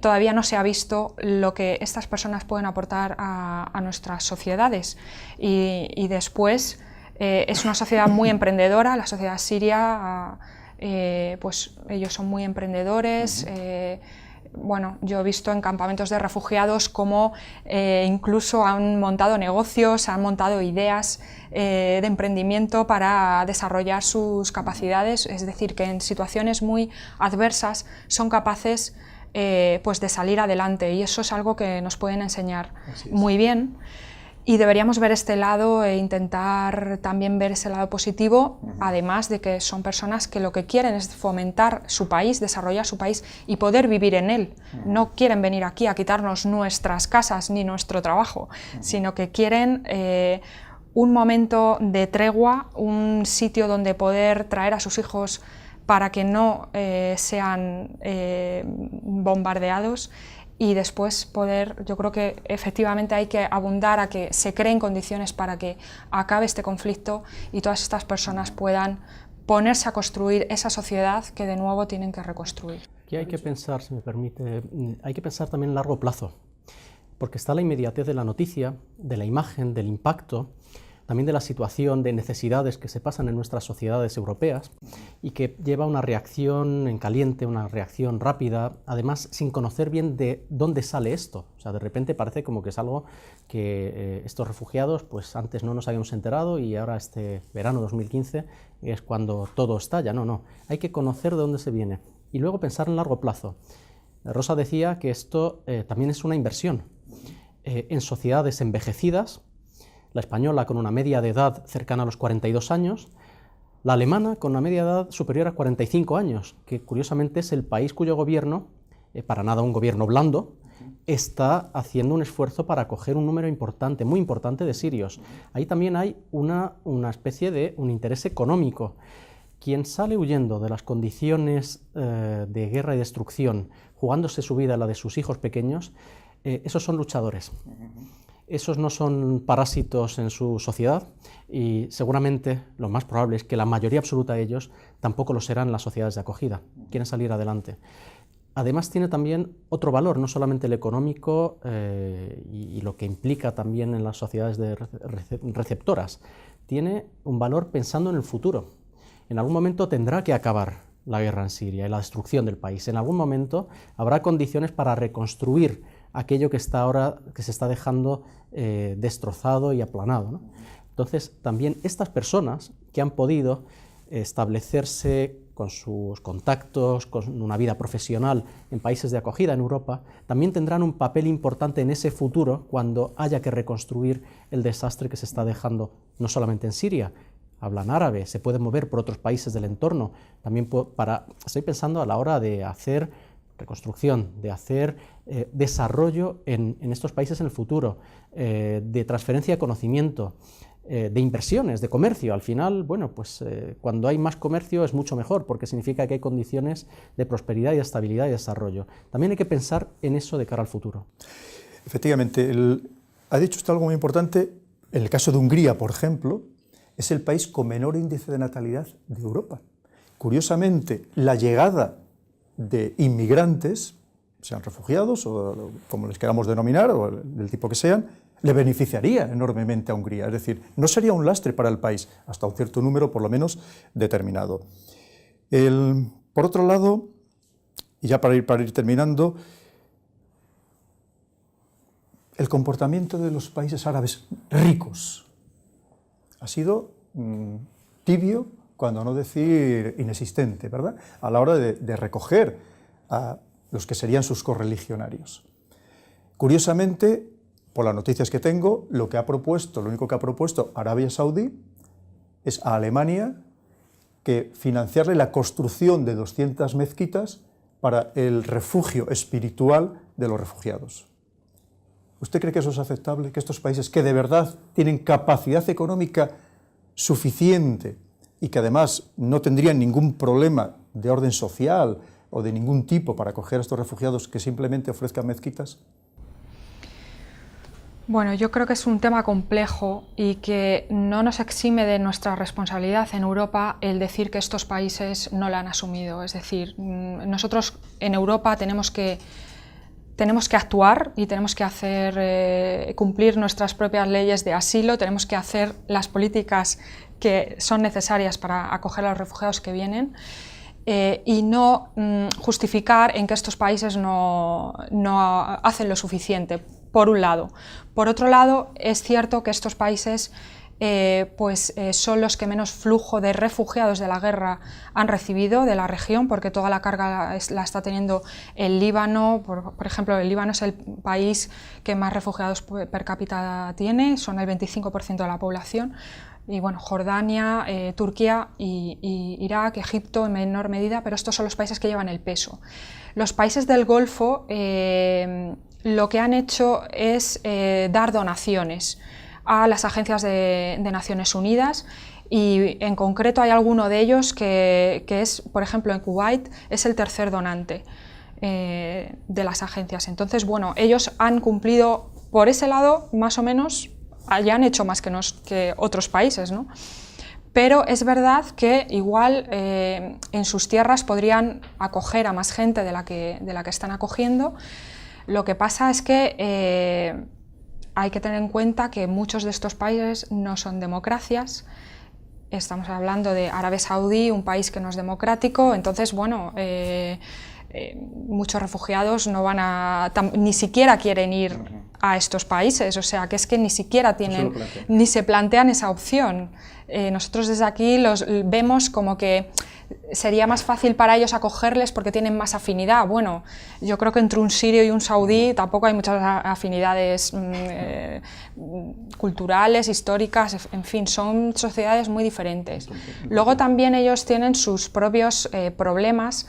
Speaker 2: todavía no se ha visto lo que estas personas pueden aportar a nuestras sociedades, y después es una sociedad muy emprendedora. La sociedad siria, pues ellos son muy emprendedores. Bueno, yo he visto en campamentos de refugiados cómo incluso han montado negocios, han montado ideas de emprendimiento para desarrollar sus capacidades, es decir, que en situaciones muy adversas son capaces pues de salir adelante, y eso es algo que nos pueden enseñar muy bien. Y deberíamos ver este lado e intentar también ver ese lado positivo, además de que son personas que lo que quieren es fomentar su país, desarrollar su país y poder vivir en él. No quieren venir aquí a quitarnos nuestras casas ni nuestro trabajo, sino que quieren un momento de tregua, un sitio donde poder traer a sus hijos para que no sean bombardeados, y después poder, yo creo que efectivamente hay que abundar a que se creen condiciones para que acabe este conflicto y todas estas personas puedan ponerse a construir esa sociedad que de nuevo tienen que reconstruir.
Speaker 3: Aquí hay que pensar, si me permite, hay que pensar también a largo plazo, porque está la inmediatez de la noticia, de la imagen, del impacto, también de la situación de necesidades que se pasan en nuestras sociedades europeas y que lleva una reacción en caliente, una reacción rápida, además sin conocer bien de dónde sale esto. O sea, de repente parece como que es algo que estos refugiados, pues antes no nos habíamos enterado y ahora este verano 2015 es cuando todo estalla. No, hay que conocer de dónde se viene y luego pensar en largo plazo. Rosa decía que esto también es una inversión en sociedades envejecidas, la española con una media de edad cercana a los 42 años, la alemana con una media de edad superior a 45 años, que curiosamente es el país cuyo gobierno, para nada un gobierno blando, está haciendo un esfuerzo para acoger un número importante, muy importante de sirios. Ahí también hay una especie de un interés económico. Quien sale huyendo de las condiciones de guerra y destrucción, jugándose su vida a la de sus hijos pequeños, esos son luchadores. Esos no son parásitos en su sociedad y seguramente lo más probable es que la mayoría absoluta de ellos tampoco lo serán en las sociedades de acogida. Quieren salir adelante. Además tiene también otro valor, no solamente el económico y lo que implica también en las sociedades receptoras. Tiene un valor pensando en el futuro. En algún momento tendrá que acabar la guerra en Siria y la destrucción del país. En algún momento habrá condiciones para reconstruir aquello que se está dejando destrozado y aplanado, ¿no? Entonces, también estas personas que han podido establecerse con sus contactos, con una vida profesional en países de acogida en Europa, también tendrán un papel importante en ese futuro cuando haya que reconstruir el desastre que se está dejando no solamente en Siria. Hablan árabe, se pueden mover por otros países del entorno. También estoy pensando a la hora de hacer reconstrucción, de hacer desarrollo en estos países en el futuro, de transferencia de conocimiento, de inversiones, de comercio. Al final, bueno, pues cuando hay más comercio es mucho mejor, porque significa que hay condiciones de prosperidad y de estabilidad y desarrollo. También hay que pensar en eso de cara al futuro.
Speaker 1: Efectivamente, ha dicho usted algo muy importante. En el caso de Hungría, por ejemplo, es el país con menor índice de natalidad de Europa. Curiosamente, la llegada de inmigrantes, sean refugiados o como les queramos denominar, o del tipo que sean, le beneficiaría enormemente a Hungría. Es decir, no sería un lastre para el país, hasta un cierto número, por lo menos, determinado. Por otro lado, y ya para ir terminando, el comportamiento de los países árabes ricos ha sido tibio, cuando no decir inexistente, ¿verdad?, a la hora de recoger a los que serían sus correligionarios. Curiosamente, por las noticias que tengo, lo único que ha propuesto Arabia Saudí es a Alemania que financiarle la construcción de 200 mezquitas para el refugio espiritual de los refugiados. ¿Usted cree que eso es aceptable? Que estos países que de verdad tienen capacidad económica suficiente y que además no tendrían ningún problema de orden social o de ningún tipo para acoger a estos refugiados, que simplemente ofrezcan mezquitas?
Speaker 2: Bueno, yo creo que es un tema complejo y que no nos exime de nuestra responsabilidad en Europa el decir que estos países no la han asumido. Es decir, nosotros en Europa tenemos que actuar y tenemos que hacer cumplir nuestras propias leyes de asilo, tenemos que hacer las políticas que son necesarias para acoger a los refugiados que vienen y no justificar en que estos países no hacen lo suficiente, por un lado. Por otro lado, es cierto que estos países son los que menos flujo de refugiados de la guerra han recibido de la región, porque toda la carga la está teniendo el Líbano. Por ejemplo, el Líbano es el país que más refugiados per cápita tiene, son el 25% de la población. Y bueno, Jordania, Turquía y Irak, Egipto en menor medida, pero estos son los países que llevan el peso. Los países del Golfo lo que han hecho es dar donaciones a las agencias de Naciones Unidas, y en concreto hay alguno de ellos que es, por ejemplo, en Kuwait, es el tercer donante de las agencias. Entonces, bueno, ellos han cumplido por ese lado, más o menos, ya han hecho más que otros países, ¿no? Pero es verdad que igual en sus tierras podrían acoger a más gente de la que están acogiendo. Lo que pasa es que hay que tener en cuenta que muchos de estos países no son democracias. Estamos hablando de Arabia Saudí, un país que no es democrático, entonces, bueno, muchos refugiados ni siquiera quieren ir a estos países, o sea, que es que ni siquiera ni se plantean esa opción. Nosotros desde aquí los vemos como que sería más fácil para ellos acogerles porque tienen más afinidad. Bueno, yo creo que entre un sirio y un saudí tampoco hay muchas afinidades culturales, históricas, en fin, son sociedades muy diferentes. Luego también ellos tienen sus propios problemas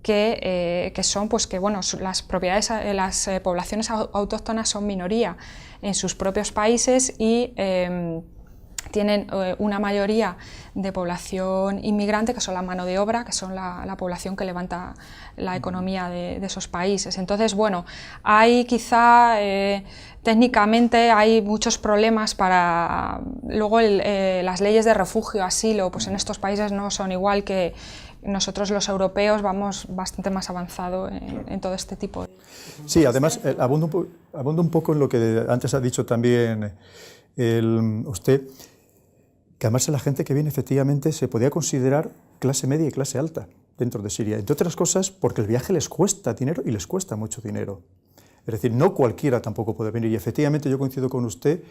Speaker 2: que son, pues que bueno, las propiedades, las poblaciones autóctonas son minoría en sus propios países y tienen una mayoría de población inmigrante, que son la mano de obra, que son la población que levanta la economía de esos países. Entonces, bueno, hay quizá técnicamente hay muchos problemas para... Luego las leyes de refugio, asilo, pues en estos países no son igual que nosotros los europeos, vamos bastante más avanzado en todo este tipo de...
Speaker 1: Sí, además, abundo un poco en lo que antes ha dicho también usted, que además la gente que viene efectivamente se podía considerar clase media y clase alta dentro de Siria, entre otras cosas porque el viaje les cuesta dinero y les cuesta mucho dinero. Es decir, no cualquiera tampoco puede venir, y efectivamente yo coincido con usted,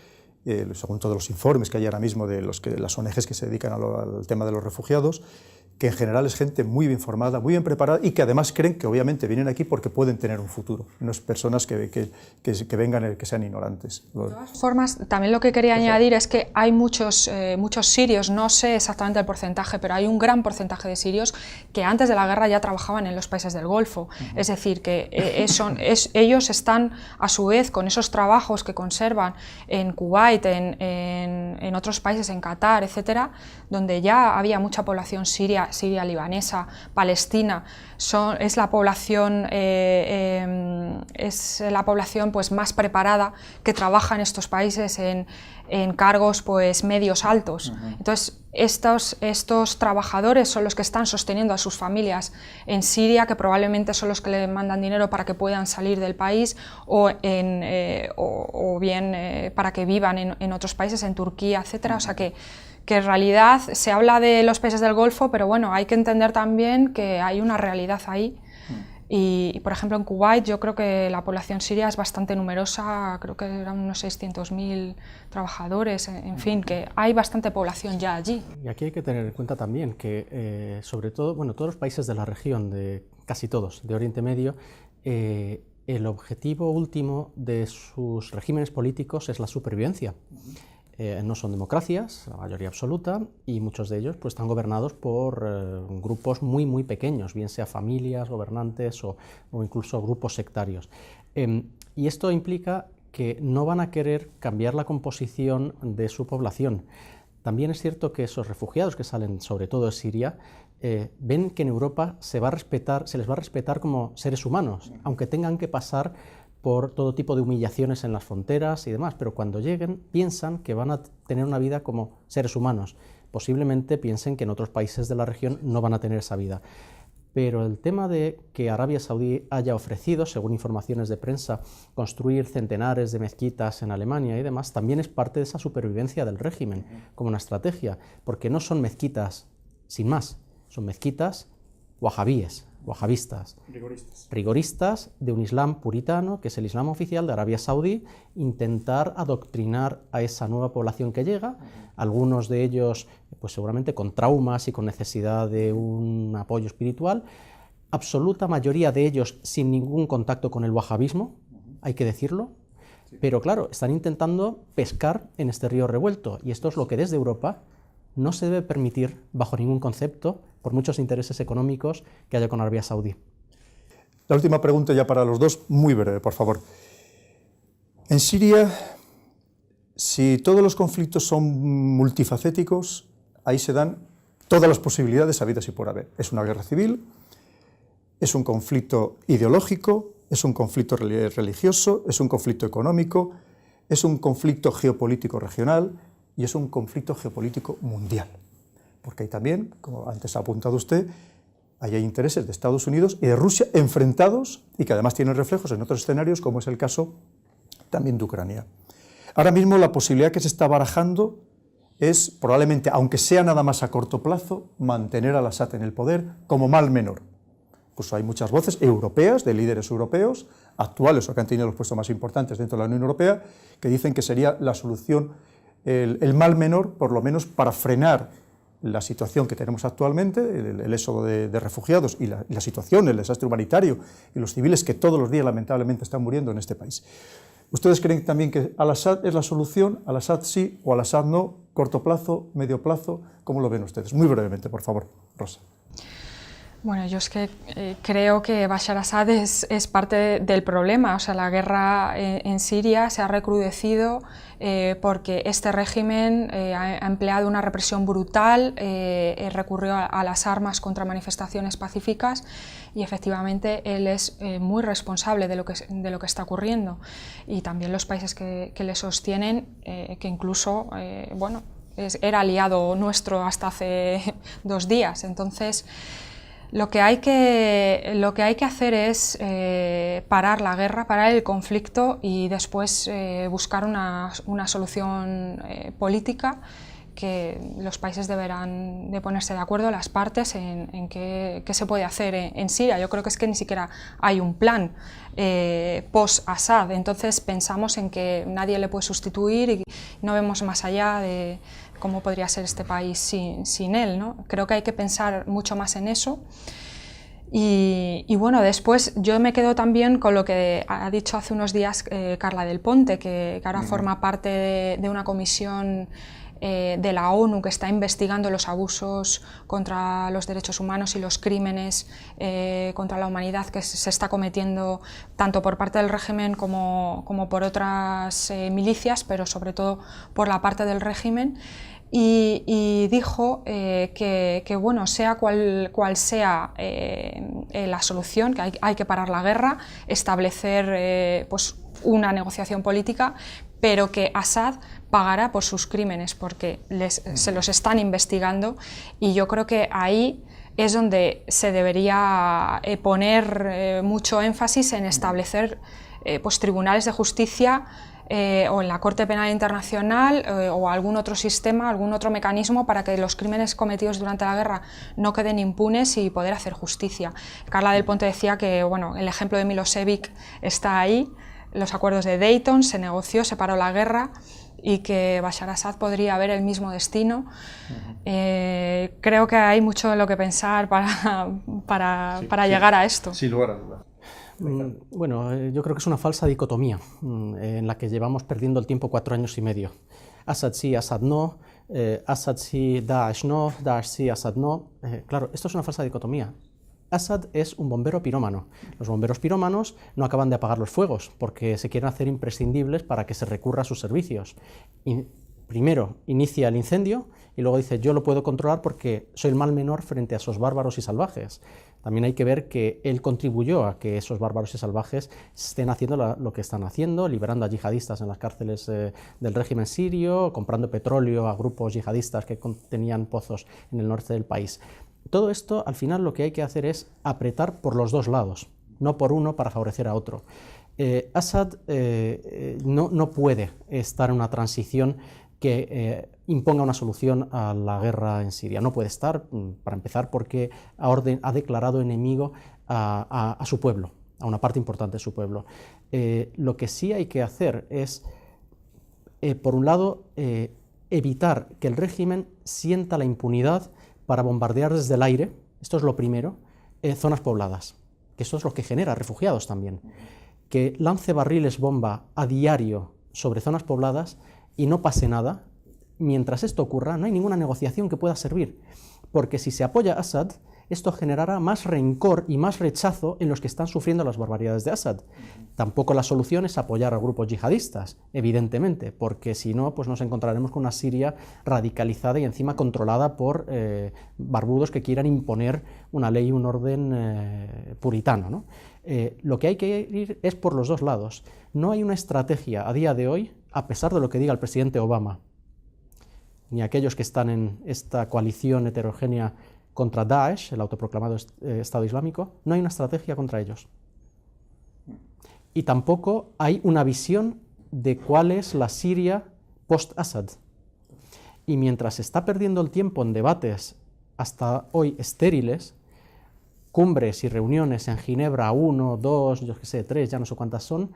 Speaker 1: según todos los informes que hay ahora mismo de las ONGs que se dedican al tema de los refugiados, que en general es gente muy bien formada, muy bien preparada y que además creen que obviamente vienen aquí porque pueden tener un futuro, no es personas que vengan, que sean ignorantes.
Speaker 2: De todas formas, también lo que quería añadir es que hay muchos sirios, no sé exactamente el porcentaje, pero hay un gran porcentaje de sirios que antes de la guerra ya trabajaban en los países del Golfo, es decir, que ellos están a su vez con esos trabajos que conservan en Kuwait, en otros países, en Qatar, etcétera, donde ya había mucha población siria libanesa, palestina, es la población pues más preparada que trabaja en estos países en cargos pues medios altos. Entonces estos trabajadores son los que están sosteniendo a sus familias en Siria, que probablemente son los que le mandan dinero para que puedan salir del país o bien para que vivan en otros países, en Turquía, etcétera. O sea que en realidad se habla de los países del Golfo, pero bueno, hay que entender también que hay una realidad ahí. Y por ejemplo en Kuwait yo creo que la población siria es bastante numerosa, creo que eran unos 600.000 trabajadores, en fin, que hay bastante población ya allí.
Speaker 3: Y aquí hay que tener en cuenta también que sobre todo, bueno, todos los países de la región, casi todos, de Oriente Medio, el objetivo último de sus regímenes políticos es la supervivencia. No son democracias, la mayoría absoluta, y muchos de ellos pues, están gobernados por grupos muy, muy pequeños, bien sea familias, gobernantes o incluso grupos sectarios. Y esto implica que no van a querer cambiar la composición de su población. También es cierto que esos refugiados que salen, sobre todo de Siria, ven que en Europa se les va a respetar como seres humanos, aunque tengan que pasar por todo tipo de humillaciones en las fronteras y demás, pero cuando lleguen piensan que van a tener una vida como seres humanos. Posiblemente piensen que en otros países de la región no van a tener esa vida. Pero el tema de que Arabia Saudí haya ofrecido, según informaciones de prensa, construir centenares de mezquitas en Alemania y demás, también es parte de esa supervivencia del régimen, como una estrategia, porque no son mezquitas sin más, son mezquitas wahabistas, rigoristas de un islam puritano, que es el islam oficial de Arabia Saudí, intentar adoctrinar a esa nueva población que llega, algunos de ellos pues seguramente con traumas y con necesidad de un apoyo espiritual, absoluta mayoría de ellos sin ningún contacto con el wahabismo, hay que decirlo, pero claro, están intentando pescar en este río revuelto, y esto es lo que desde Europa no se debe permitir bajo ningún concepto, por muchos intereses económicos que haya con Arabia Saudí.
Speaker 1: La última pregunta ya para los dos, muy breve, por favor. En Siria, si todos los conflictos son multifacéticos, ahí se dan todas las posibilidades habidas y por haber. Es una guerra civil, es un conflicto ideológico, es un conflicto religioso, es un conflicto económico, es un conflicto geopolítico regional y es un conflicto geopolítico mundial. Porque hay también, como antes ha apuntado usted, hay intereses de Estados Unidos y de Rusia enfrentados y que además tienen reflejos en otros escenarios, como es el caso también de Ucrania. Ahora mismo la posibilidad que se está barajando es probablemente, aunque sea nada más a corto plazo, mantener al Assad en el poder como mal menor. Pues hay muchas voces europeas, de líderes europeos, actuales o que han tenido los puestos más importantes dentro de la Unión Europea, que dicen que sería la solución, el mal menor, por lo menos para frenar la situación que tenemos actualmente, el éxodo de refugiados y la situación, el desastre humanitario y los civiles que todos los días lamentablemente están muriendo en este país. ¿Ustedes creen también que al-Assad es la solución? ¿Al-Assad sí o al-Assad no? ¿Corto plazo, medio plazo? ¿Cómo lo ven ustedes? Muy brevemente, por favor, Rosa.
Speaker 2: Bueno, yo es que creo que Bashar Assad es parte del problema. O sea, la guerra en Siria se ha recrudecido porque este régimen ha empleado una represión brutal, recurrió a las armas contra manifestaciones pacíficas y efectivamente él es muy responsable de lo que está ocurriendo. Y también los países que le sostienen, que incluso, bueno, era aliado nuestro hasta hace 2 días. Entonces, lo que hay que hacer es parar la guerra, parar el conflicto y después buscar una solución política, que los países deberán de ponerse de acuerdo, las partes, en qué se puede hacer en Siria. Yo creo que es que ni siquiera hay un plan post-Assad, entonces pensamos en que nadie le puede sustituir y no vemos más allá de cómo podría ser este país sin él, ¿no? Creo que hay que pensar mucho más en eso. Y bueno, después yo me quedo también con lo que ha dicho hace unos días Carla Del Ponte, que ahora forma parte de una comisión de la ONU que está investigando los abusos contra los derechos humanos y los crímenes contra la humanidad que se está cometiendo tanto por parte del régimen como por otras milicias, pero sobre todo por la parte del régimen. Y dijo que bueno, sea cual sea la solución, que hay que parar la guerra, establecer pues una negociación política, pero que Assad pagará por sus crímenes porque se los están investigando, y yo creo que ahí es donde se debería poner mucho énfasis en establecer pues tribunales de justicia o en la Corte Penal Internacional o algún otro sistema, algún otro mecanismo para que los crímenes cometidos durante la guerra no queden impunes y poder hacer justicia. Carla Del Ponte decía que bueno, el ejemplo de Milosevic está ahí, los acuerdos de Dayton, se negoció, se paró la guerra, y que Bashar Assad podría haber el mismo destino. Creo que hay mucho en lo que pensar para llegar a esto.
Speaker 1: Sin lugar a dudas.
Speaker 3: Bueno, yo creo que es una falsa dicotomía en la que llevamos perdiendo el tiempo 4 años y medio. Assad sí, Assad no, Assad sí, Daesh no, Daesh sí, Assad no. Claro, esto es una falsa dicotomía. Assad es un bombero pirómano. Los bomberos pirómanos no acaban de apagar los fuegos porque se quieren hacer imprescindibles para que se recurra a sus servicios. Primero inicia el incendio y luego dice yo lo puedo controlar porque soy el mal menor frente a esos bárbaros y salvajes. También hay que ver que él contribuyó a que esos bárbaros y salvajes estén haciendo lo que están haciendo, liberando a yihadistas en las cárceles del régimen sirio, comprando petróleo a grupos yihadistas que tenían pozos en el norte del país. Todo esto, al final, lo que hay que hacer es apretar por los dos lados, no por uno para favorecer a otro. Assad no puede estar en una transición que imponga una solución a la guerra en Siria. No puede estar, para empezar, porque ha declarado enemigo a su pueblo, a una parte importante de su pueblo. Lo que sí hay que hacer es, por un lado, evitar que el régimen sienta la impunidad para bombardear desde el aire, esto es lo primero, zonas pobladas, que eso es lo que genera refugiados también. Que lance barriles bomba a diario sobre zonas pobladas y no pase nada, mientras esto ocurra no hay ninguna negociación que pueda servir, porque si se apoya a Assad, esto generará más rencor y más rechazo en los que están sufriendo las barbaridades de Assad. Tampoco la solución es apoyar a grupos yihadistas, evidentemente, porque si no, pues nos encontraremos con una Siria radicalizada y encima controlada por barbudos que quieran imponer una ley y un orden puritano, ¿no? Lo que hay que ir es por los dos lados. No hay una estrategia a día de hoy, a pesar de lo que diga el presidente Obama, ni aquellos que están en esta coalición heterogénea contra Daesh, el autoproclamado Estado Islámico, no hay una estrategia contra ellos. Y tampoco hay una visión de cuál es la Siria post-Assad. Y mientras se está perdiendo el tiempo en debates hasta hoy estériles, cumbres y reuniones en Ginebra 1, 2, yo qué sé, 3, ya no sé cuántas son,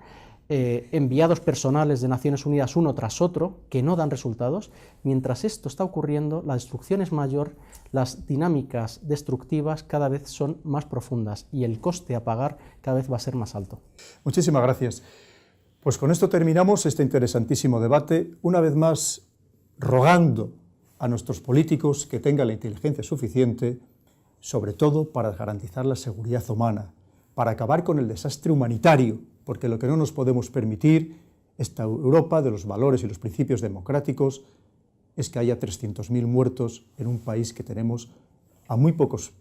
Speaker 3: enviados personales de Naciones Unidas uno tras otro, que no dan resultados, mientras esto está ocurriendo, la destrucción es mayor, las dinámicas destructivas cada vez son más profundas y el coste a pagar cada vez va a ser más alto.
Speaker 1: Muchísimas gracias. Pues con esto terminamos este interesantísimo debate, una vez más rogando a nuestros políticos que tengan la inteligencia suficiente sobre todo para garantizar la seguridad humana, para acabar con el desastre humanitario, porque lo que no nos podemos permitir, esta Europa de los valores y los principios democráticos, es que haya 300.000 muertos en un país que tenemos a muy pocas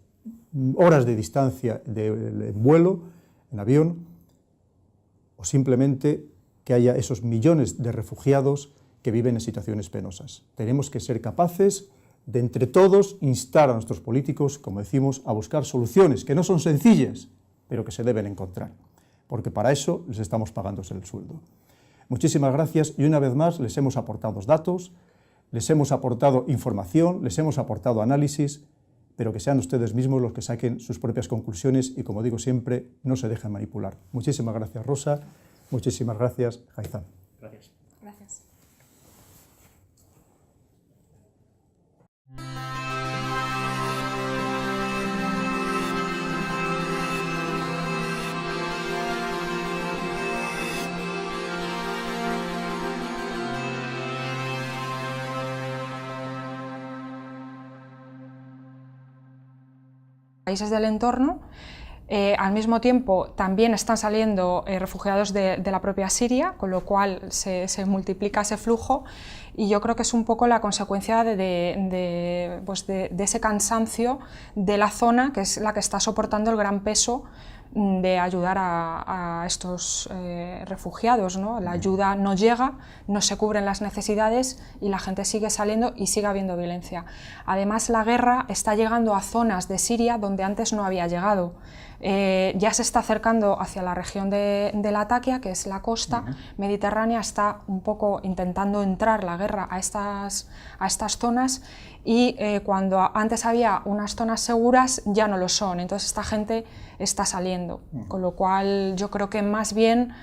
Speaker 1: horas de distancia de vuelo, en avión, o simplemente que haya esos millones de refugiados que viven en situaciones penosas. Tenemos que ser capaces de, entre todos, instar a nuestros políticos, como decimos, a buscar soluciones que no son sencillas, pero que se deben encontrar, porque para eso les estamos pagando el sueldo. Muchísimas gracias y una vez más les hemos aportado datos, les hemos aportado información, les hemos aportado análisis, pero que sean ustedes mismos los que saquen sus propias conclusiones y, como digo siempre, no se dejen manipular. Muchísimas gracias, Rosa. Muchísimas gracias, Haitham.
Speaker 3: Gracias.
Speaker 2: Gracias. Países del entorno, al mismo tiempo también están saliendo refugiados de la propia Siria, con lo cual se multiplica ese flujo, y yo creo que es un poco la consecuencia de ese cansancio de la zona, que es la que está soportando el gran peso de ayudar a estos refugiados, ¿no? La ayuda no llega, no se cubren las necesidades y la gente sigue saliendo y sigue habiendo violencia. Además, la guerra está llegando a zonas de Siria donde antes no había llegado. Ya se está acercando hacia la región de Latakia, que es la costa mediterránea, está un poco intentando entrar la guerra a estas zonas, y cuando antes había unas zonas seguras ya no lo son, entonces esta gente está saliendo, con lo cual yo creo que más bien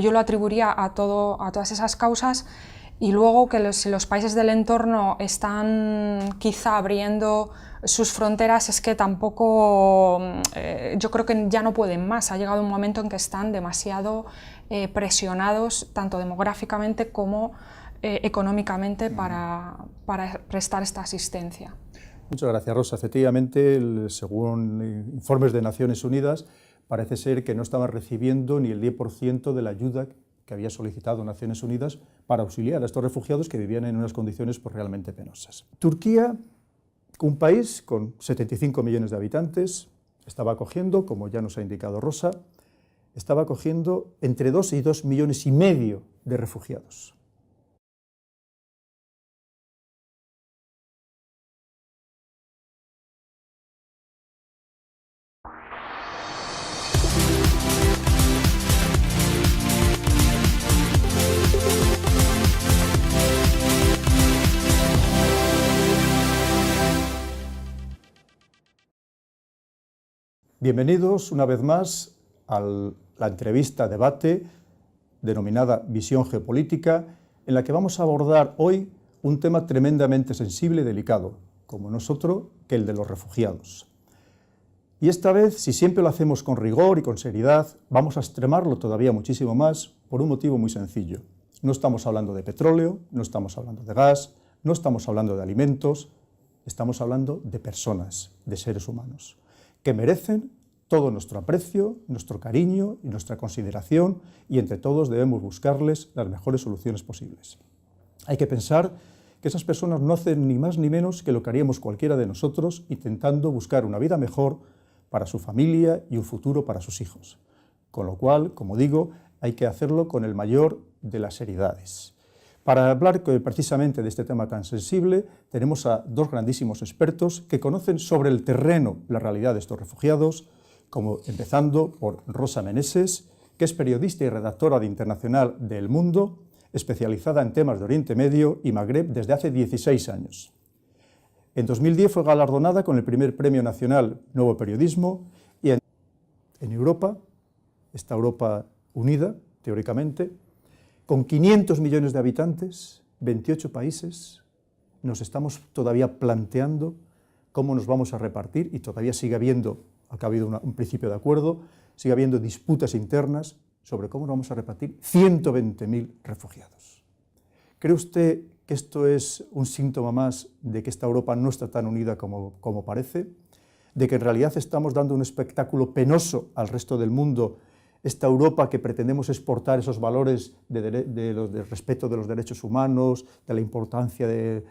Speaker 2: yo lo atribuiría a todas esas causas. Y luego que si los países del entorno están quizá abriendo sus fronteras, es que tampoco, yo creo que ya no pueden más. Ha llegado un momento en que están demasiado presionados, tanto demográficamente como económicamente, para prestar esta asistencia.
Speaker 1: Muchas gracias, Rosa. Efectivamente, según informes de Naciones Unidas, parece ser que no estaban recibiendo ni el 10% de la ayuda que había solicitado Naciones Unidas para auxiliar a estos refugiados que vivían en unas condiciones pues, realmente penosas. Turquía, un país con 75 millones de habitantes, estaba acogiendo, como ya nos ha indicado Rosa, estaba acogiendo entre 2 y 2,5 millones de refugiados. Bienvenidos una vez más a la entrevista debate denominada Visión Geopolítica, en la que vamos a abordar hoy un tema tremendamente sensible y delicado, como no es otro que el de los refugiados. Y esta vez, si siempre lo hacemos con rigor y con seriedad, vamos a extremarlo todavía muchísimo más por un motivo muy sencillo. No estamos hablando de petróleo, no estamos hablando de gas, no estamos hablando de alimentos, estamos hablando de personas, de seres humanos, que merecen todo nuestro aprecio, nuestro cariño y nuestra consideración, y entre todos debemos buscarles las mejores soluciones posibles. Hay que pensar que esas personas no hacen ni más ni menos que lo que haríamos cualquiera de nosotros, intentando buscar una vida mejor para su familia y un futuro para sus hijos. Con lo cual, como digo, hay que hacerlo con el mayor de las seriedades. Para hablar precisamente de este tema tan sensible, tenemos a dos grandísimos expertos que conocen sobre el terreno la realidad de estos refugiados, como empezando por Rosa Meneses, que es periodista y redactora de Internacional de El Mundo, especializada en temas de Oriente Medio y Magreb desde hace 16 años. En 2010 fue galardonada con el primer Premio Nacional Nuevo Periodismo, y en Europa, esta Europa unida, teóricamente, con 500 millones de habitantes, 28 países, nos estamos todavía planteando cómo nos vamos a repartir, y todavía sigue habiendo, ha habido un principio de acuerdo, sigue habiendo disputas internas sobre cómo nos vamos a repartir 120.000 refugiados. ¿Cree usted que esto es un síntoma más de que esta Europa no está tan unida como parece? de que en realidad estamos dando un espectáculo penoso al resto del mundo, esta Europa que pretendemos exportar esos valores de respeto de los derechos humanos, de la importancia de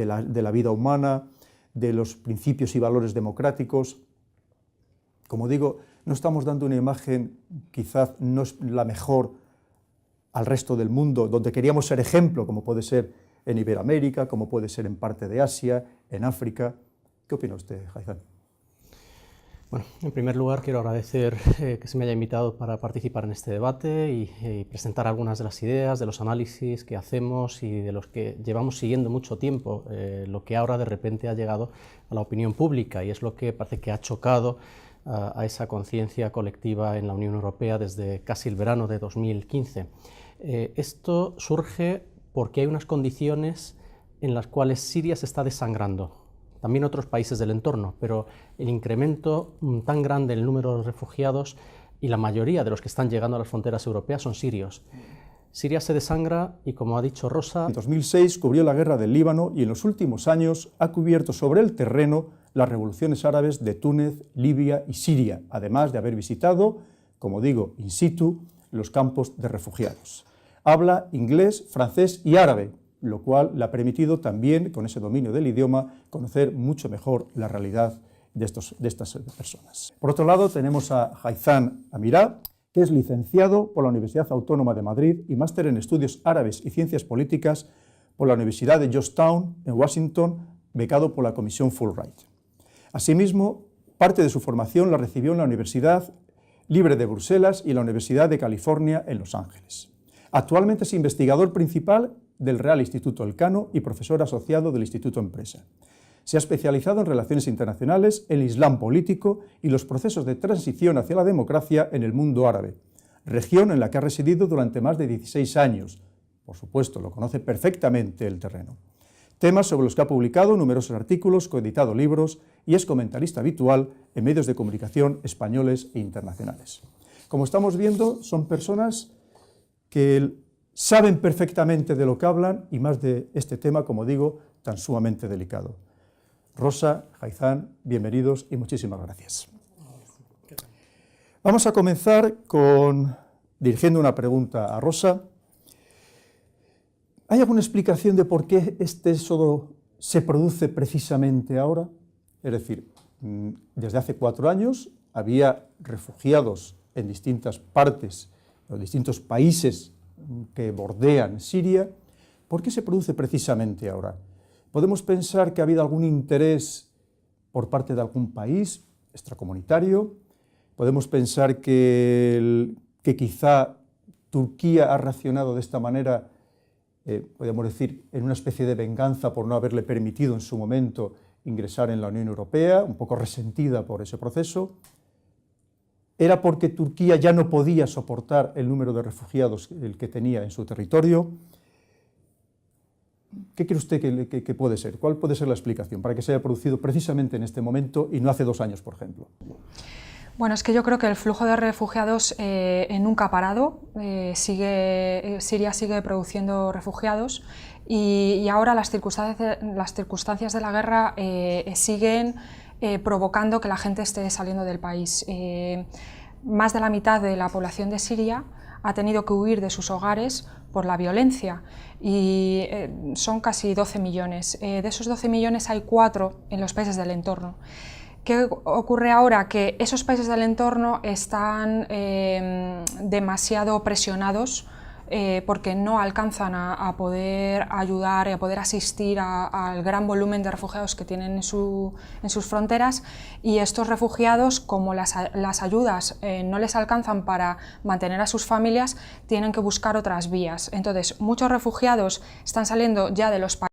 Speaker 1: la vida humana, de los principios y valores democráticos. Como digo, no estamos dando una imagen, quizás no es la mejor al resto del mundo, donde queríamos ser ejemplo, como puede ser en Iberoamérica, como puede ser en parte de Asia, en África. ¿Qué opina usted, Haitham?
Speaker 3: Bueno, en primer lugar quiero agradecer que se me haya invitado para participar en este debate y presentar algunas de las ideas, de los análisis que hacemos y de los que llevamos siguiendo mucho tiempo, lo que ahora de repente ha llegado a la opinión pública y es lo que parece que ha chocado a esa conciencia colectiva en la Unión Europea desde casi el verano de 2015. Esto surge porque hay unas condiciones en las cuales Siria se está desangrando. También otros países del entorno, pero el incremento tan grande en el número de refugiados y la mayoría de los que están llegando a las fronteras europeas son sirios. Siria se desangra y, como ha dicho Rosa...
Speaker 1: En 2006 cubrió la guerra del Líbano y en los últimos años ha cubierto sobre el terreno las revoluciones árabes de Túnez, Libia y Siria, además de haber visitado, como digo, in situ, los campos de refugiados. Habla inglés, francés y árabe, lo cual le ha permitido también, con ese dominio del idioma, conocer mucho mejor la realidad de estas personas. Por otro lado, tenemos a Haitham Amirah, que es licenciado por la Universidad Autónoma de Madrid y máster en Estudios Árabes y Ciencias Políticas por la Universidad de Georgetown, en Washington, becado por la Comisión Fulbright. Asimismo, parte de su formación la recibió en la Universidad Libre de Bruselas y la Universidad de California en Los Ángeles. Actualmente es investigador principal del Real Instituto Elcano y profesor asociado del Instituto Empresa. Se ha especializado en relaciones internacionales, el Islam político y los procesos de transición hacia la democracia en el mundo árabe, región en la que ha residido durante más de 16 años. Por supuesto, lo conoce perfectamente el terreno. Temas sobre los que ha publicado numerosos artículos, coeditado libros y es comentarista habitual en medios de comunicación españoles e internacionales. Como estamos viendo, son personas que saben perfectamente de lo que hablan y más de este tema, como digo, tan sumamente delicado. Rosa, Haitham, bienvenidos y muchísimas gracias. Vamos a comenzar dirigiendo una pregunta a Rosa. ¿Hay alguna explicación de por qué este éxodo se produce precisamente ahora? Es decir, desde hace 4 años había refugiados en distintas partes, en distintos países que bordean Siria. ¿Por qué se produce precisamente ahora? ¿Podemos pensar que ha habido algún interés por parte de algún país extracomunitario? ¿Podemos pensar que quizá Turquía ha reaccionado de esta manera, podríamos decir, en una especie de venganza por no haberle permitido en su momento ingresar en la Unión Europea, un poco resentida por ese proceso? ¿Era porque Turquía ya no podía soportar el número de refugiados que tenía en su territorio? ¿Qué cree usted que puede ser? ¿Cuál puede ser la explicación para que se haya producido precisamente en este momento y no hace 2 años, por ejemplo?
Speaker 2: Bueno, es que yo creo que el flujo de refugiados nunca ha parado. Siria sigue produciendo refugiados y ahora las circunstancias de la guerra siguen provocando que la gente esté saliendo del país. Más de la mitad de la población de Siria ha tenido que huir de sus hogares por la violencia y son casi 12 millones. De esos 12 millones hay 4 en los países del entorno. ¿Qué ocurre ahora? Que esos países del entorno están demasiado presionados porque no alcanzan a poder ayudar y a poder asistir al gran volumen de refugiados que tienen en sus fronteras, y estos refugiados, como las ayudas no les alcanzan para mantener a sus familias, tienen que buscar otras vías. Entonces, muchos refugiados están saliendo ya de los países